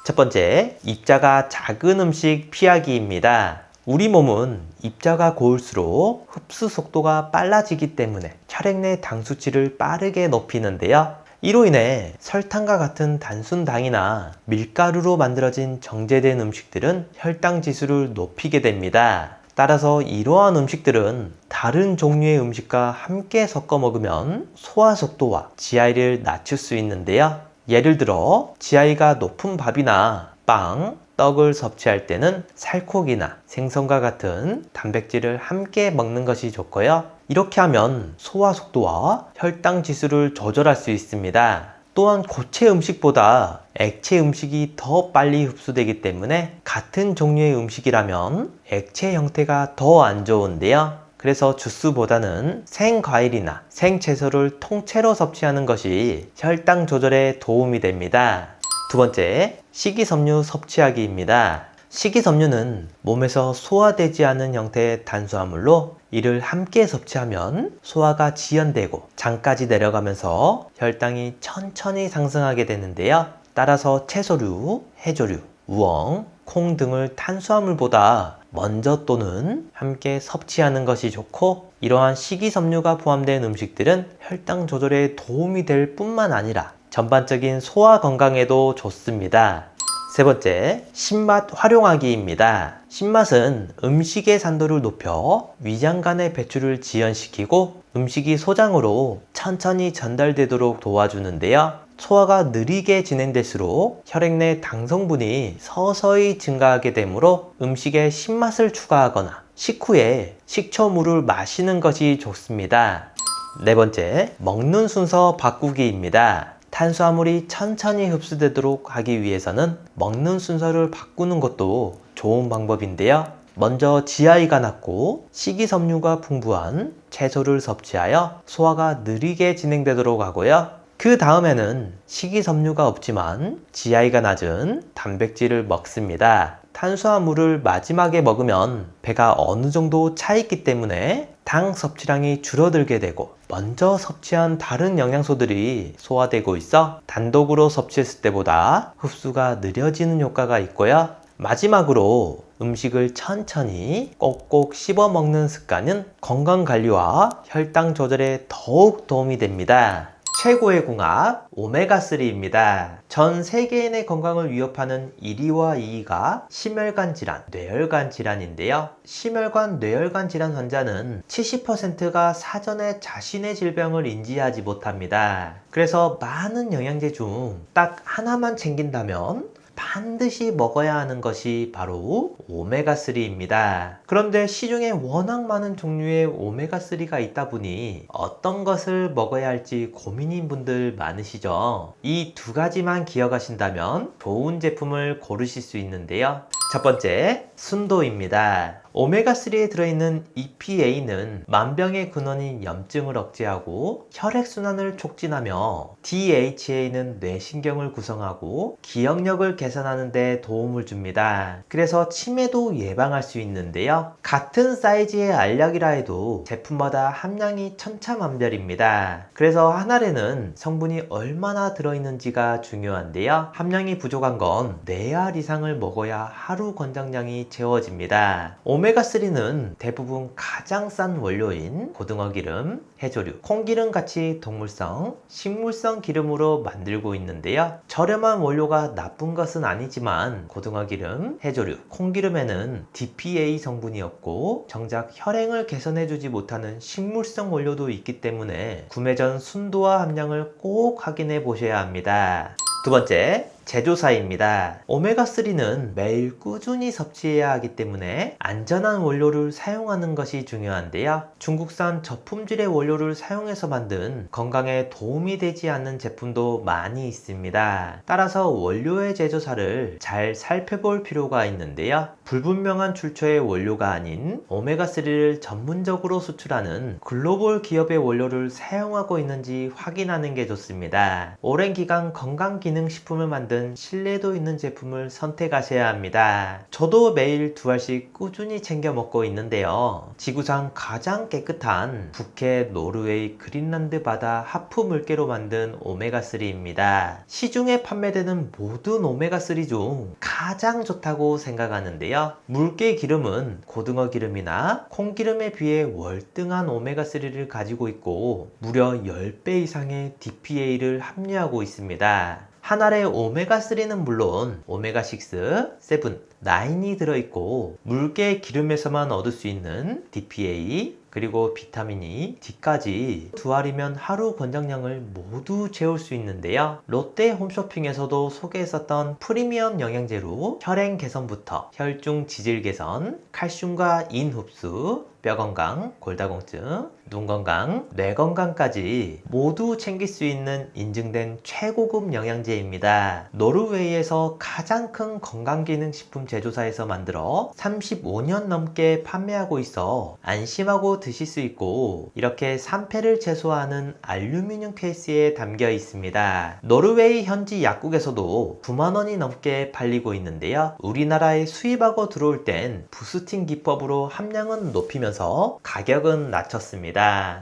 첫 번째, 입자가 작은 음식 피하기입니다. 우리 몸은 입자가 고울수록 흡수 속도가 빨라지기 때문에 혈액 내 당 수치를 빠르게 높이는데요. 이로 인해 설탕과 같은 단순 당이나 밀가루로 만들어진 정제된 음식들은 혈당 지수를 높이게 됩니다. 따라서 이러한 음식들은 다른 종류의 음식과 함께 섞어 먹으면 소화 속도와 GI를 낮출 수 있는데요. 예를 들어 GI가 높은 밥이나 빵, 떡을 섭취할 때는 살코기나 생선과 같은 단백질을 함께 먹는 것이 좋고요. 이렇게 하면 소화 속도와 혈당 지수를 조절할 수 있습니다. 또한 고체 음식보다 액체 음식이 더 빨리 흡수되기 때문에 같은 종류의 음식이라면 액체 형태가 더 안 좋은데요. 그래서 주스보다는 생과일이나 생채소를 통째로 섭취하는 것이 혈당 조절에 도움이 됩니다. 두 번째, 식이섬유 섭취하기입니다. 식이섬유는 몸에서 소화되지 않은 형태의 탄수화물로 이를 함께 섭취하면 소화가 지연되고 장까지 내려가면서 혈당이 천천히 상승하게 되는데요. 따라서 채소류, 해조류, 우엉, 콩 등을 탄수화물보다 먼저 또는 함께 섭취하는 것이 좋고, 이러한 식이섬유가 포함된 음식들은 혈당 조절에 도움이 될 뿐만 아니라 전반적인 소화 건강에도 좋습니다. 세 번째, 신맛 활용하기입니다. 신맛은 음식의 산도를 높여 위장 간의 배출을 지연시키고 음식이 소장으로 천천히 전달되도록 도와주는데요. 소화가 느리게 진행될수록 혈액 내 당 성분이 서서히 증가하게 되므로 음식에 신맛을 추가하거나 식후에 식초물을 마시는 것이 좋습니다. 네 번째, 먹는 순서 바꾸기입니다. 탄수화물이 천천히 흡수되도록 하기 위해서는 먹는 순서를 바꾸는 것도 좋은 방법인데요. 먼저 GI가 낮고 식이섬유가 풍부한 채소를 섭취하여 소화가 느리게 진행되도록 하고요. 그 다음에는 식이섬유가 없지만 GI가 낮은 단백질을 먹습니다. 탄수화물을 마지막에 먹으면 배가 어느 정도 차 있기 때문에 당 섭취량이 줄어들게 되고 먼저 섭취한 다른 영양소들이 소화되고 있어 단독으로 섭취했을 때보다 흡수가 느려지는 효과가 있고요. 마지막으로 음식을 천천히 꼭꼭 씹어 먹는 습관은 건강관리와 혈당 조절에 더욱 도움이 됩니다. 최고의 궁합 오메가3입니다. 전 세계인의 건강을 위협하는 1위와 2위가 심혈관 질환, 뇌혈관 질환인데요. 심혈관, 뇌혈관 질환 환자는 70%가 사전에 자신의 질병을 인지하지 못합니다. 그래서 많은 영양제 중 딱 하나만 챙긴다면 반드시 먹어야 하는 것이 바로 오메가3입니다. 그런데 시중에 워낙 많은 종류의 오메가3가 있다 보니 어떤 것을 먹어야 할지 고민인 분들 많으시죠? 이 두 가지만 기억하신다면 좋은 제품을 고르실 수 있는데요. 첫 번째, 순도입니다. 오메가3에 들어있는 EPA는 만병의 근원인 염증을 억제하고 혈액순환을 촉진하며 DHA는 뇌신경을 구성하고 기억력을 개선하는 데 도움을 줍니다. 그래서 치매도 예방할 수 있는데요. 같은 사이즈의 알약이라 해도 제품마다 함량이 천차만별입니다. 그래서 한 알에는 성분이 얼마나 들어있는지가 중요한데요. 함량이 부족한 건 4알 이상을 먹어야 하루 권장량이 채워집니다. 오메가3는 대부분 가장 싼 원료인 고등어 기름, 해조류, 콩기름 같이 동물성, 식물성 기름으로 만들고 있는데요. 저렴한 원료가 나쁜 것은 아니지만 고등어 기름, 해조류, 콩기름에는 DPA 성분이 없고 정작 혈행을 개선해주지 못하는 식물성 원료도 있기 때문에 구매 전 순도와 함량을 꼭 확인해 보셔야 합니다. 두 번째, 제조사입니다. 오메가3는 매일 꾸준히 섭취해야 하기 때문에 안전한 원료를 사용하는 것이 중요한데요. 중국산 저품질의 원료를 사용해서 만든 건강에 도움이 되지 않는 제품도 많이 있습니다. 따라서 원료의 제조사를 잘 살펴볼 필요가 있는데요. 불분명한 출처의 원료가 아닌 오메가3를 전문적으로 수출하는 글로벌 기업의 원료를 사용하고 있는지 확인하는 게 좋습니다. 오랜 기간 건강기능식품을 만든 어쨌든 신뢰도 있는 제품을 선택하셔야 합니다. 저도 매일 2알씩 꾸준히 챙겨 먹고 있는데요. 지구상 가장 깨끗한 북해, 노르웨이, 그린란드 바다 하프 물개로 만든 오메가3입니다. 시중에 판매되는 모든 오메가3 중 가장 좋다고 생각하는데요. 물개 기름은 고등어 기름이나 콩기름에 비해 월등한 오메가3를 가지고 있고 무려 10배 이상의 DPA를 함유하고 있습니다. 한 알의 오메가3는 물론 오메가6, 7, 9이 들어있고 물개 기름에서만 얻을 수 있는 DPA 그리고 비타민 D까지 2알이면 하루 권장량을 모두 채울 수 있는데요. 롯데 홈쇼핑에서도 소개했었던 프리미엄 영양제로 혈행 개선부터 혈중 지질 개선, 칼슘과 인 흡수, 뼈 건강, 골다공증, 눈 건강, 뇌 건강까지 모두 챙길 수 있는 인증된 최고급 영양제입니다. 노르웨이에서 가장 큰 건강기능식품 제조사에서 만들어 35년 넘게 판매하고 있어 안심하고 드실 수 있고 이렇게 산패를 최소화하는 알루미늄 케이스에 담겨 있습니다. 노르웨이 현지 약국에서도 9만원이 넘게 팔리고 있는데요. 우리나라에 수입하고 들어올 땐 부스팅 기법으로 함량은 높이면서 가격은 낮췄습니다.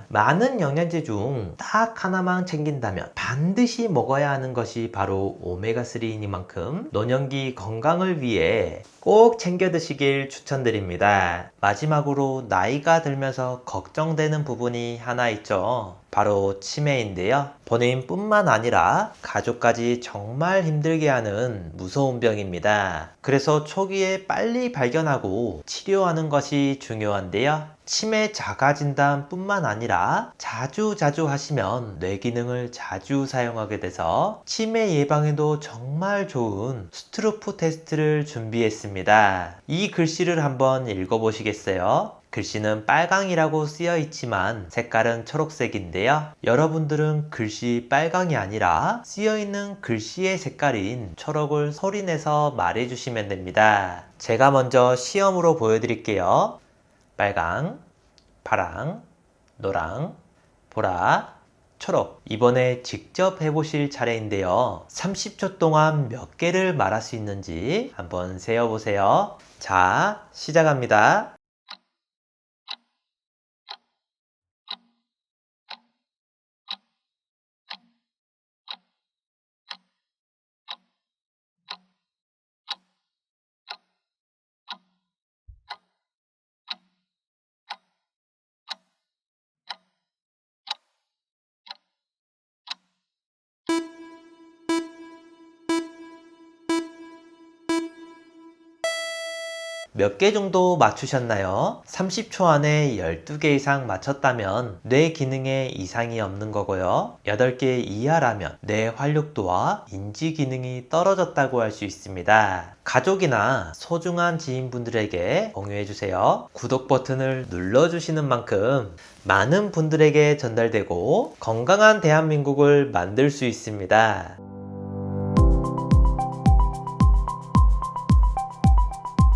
많은 영양제 중 딱 하나만 챙긴다면 반드시 먹어야 하는 것이 바로 오메가3이니만큼 노년기 건강을 위해 꼭 챙겨 드시길 추천드립니다. 마지막으로 나이가 들면서 걱정되는 부분이 하나 있죠. 바로 치매인데요. 본인뿐만 아니라 가족까지 정말 힘들게 하는 무서운 병입니다. 그래서 초기에 빨리 발견하고 치료하는 것이 중요한데요. 치매 자가진단 뿐만 아니라 자주 하시면 뇌 기능을 자주 사용하게 돼서 치매 예방에도 정말 좋은 스트루프 테스트를 준비했습니다. 이 글씨를 한번 읽어보시겠어요? 글씨는 빨강이라고 쓰여 있지만 색깔은 초록색인데요. 여러분들은 글씨 빨강이 아니라 쓰여 있는 글씨의 색깔인 초록을 소리내서 말해주시면 됩니다. 제가 먼저 시험으로 보여드릴게요. 빨강, 파랑, 노랑, 보라, 초록. 이번에 직접 해보실 차례인데요. 30초 동안 몇 개를 말할 수 있는지 한번 세어보세요. 자, 시작합니다. 몇 개 정도 맞추셨나요? 30초 안에 12개 이상 맞췄다면 뇌 기능에 이상이 없는 거고요. 8개 이하라면 뇌 활력도와 인지 기능이 떨어졌다고 할 수 있습니다. 가족이나 소중한 지인분들에게 공유해주세요. 구독 버튼을 눌러주시는 만큼 많은 분들에게 전달되고 건강한 대한민국을 만들 수 있습니다.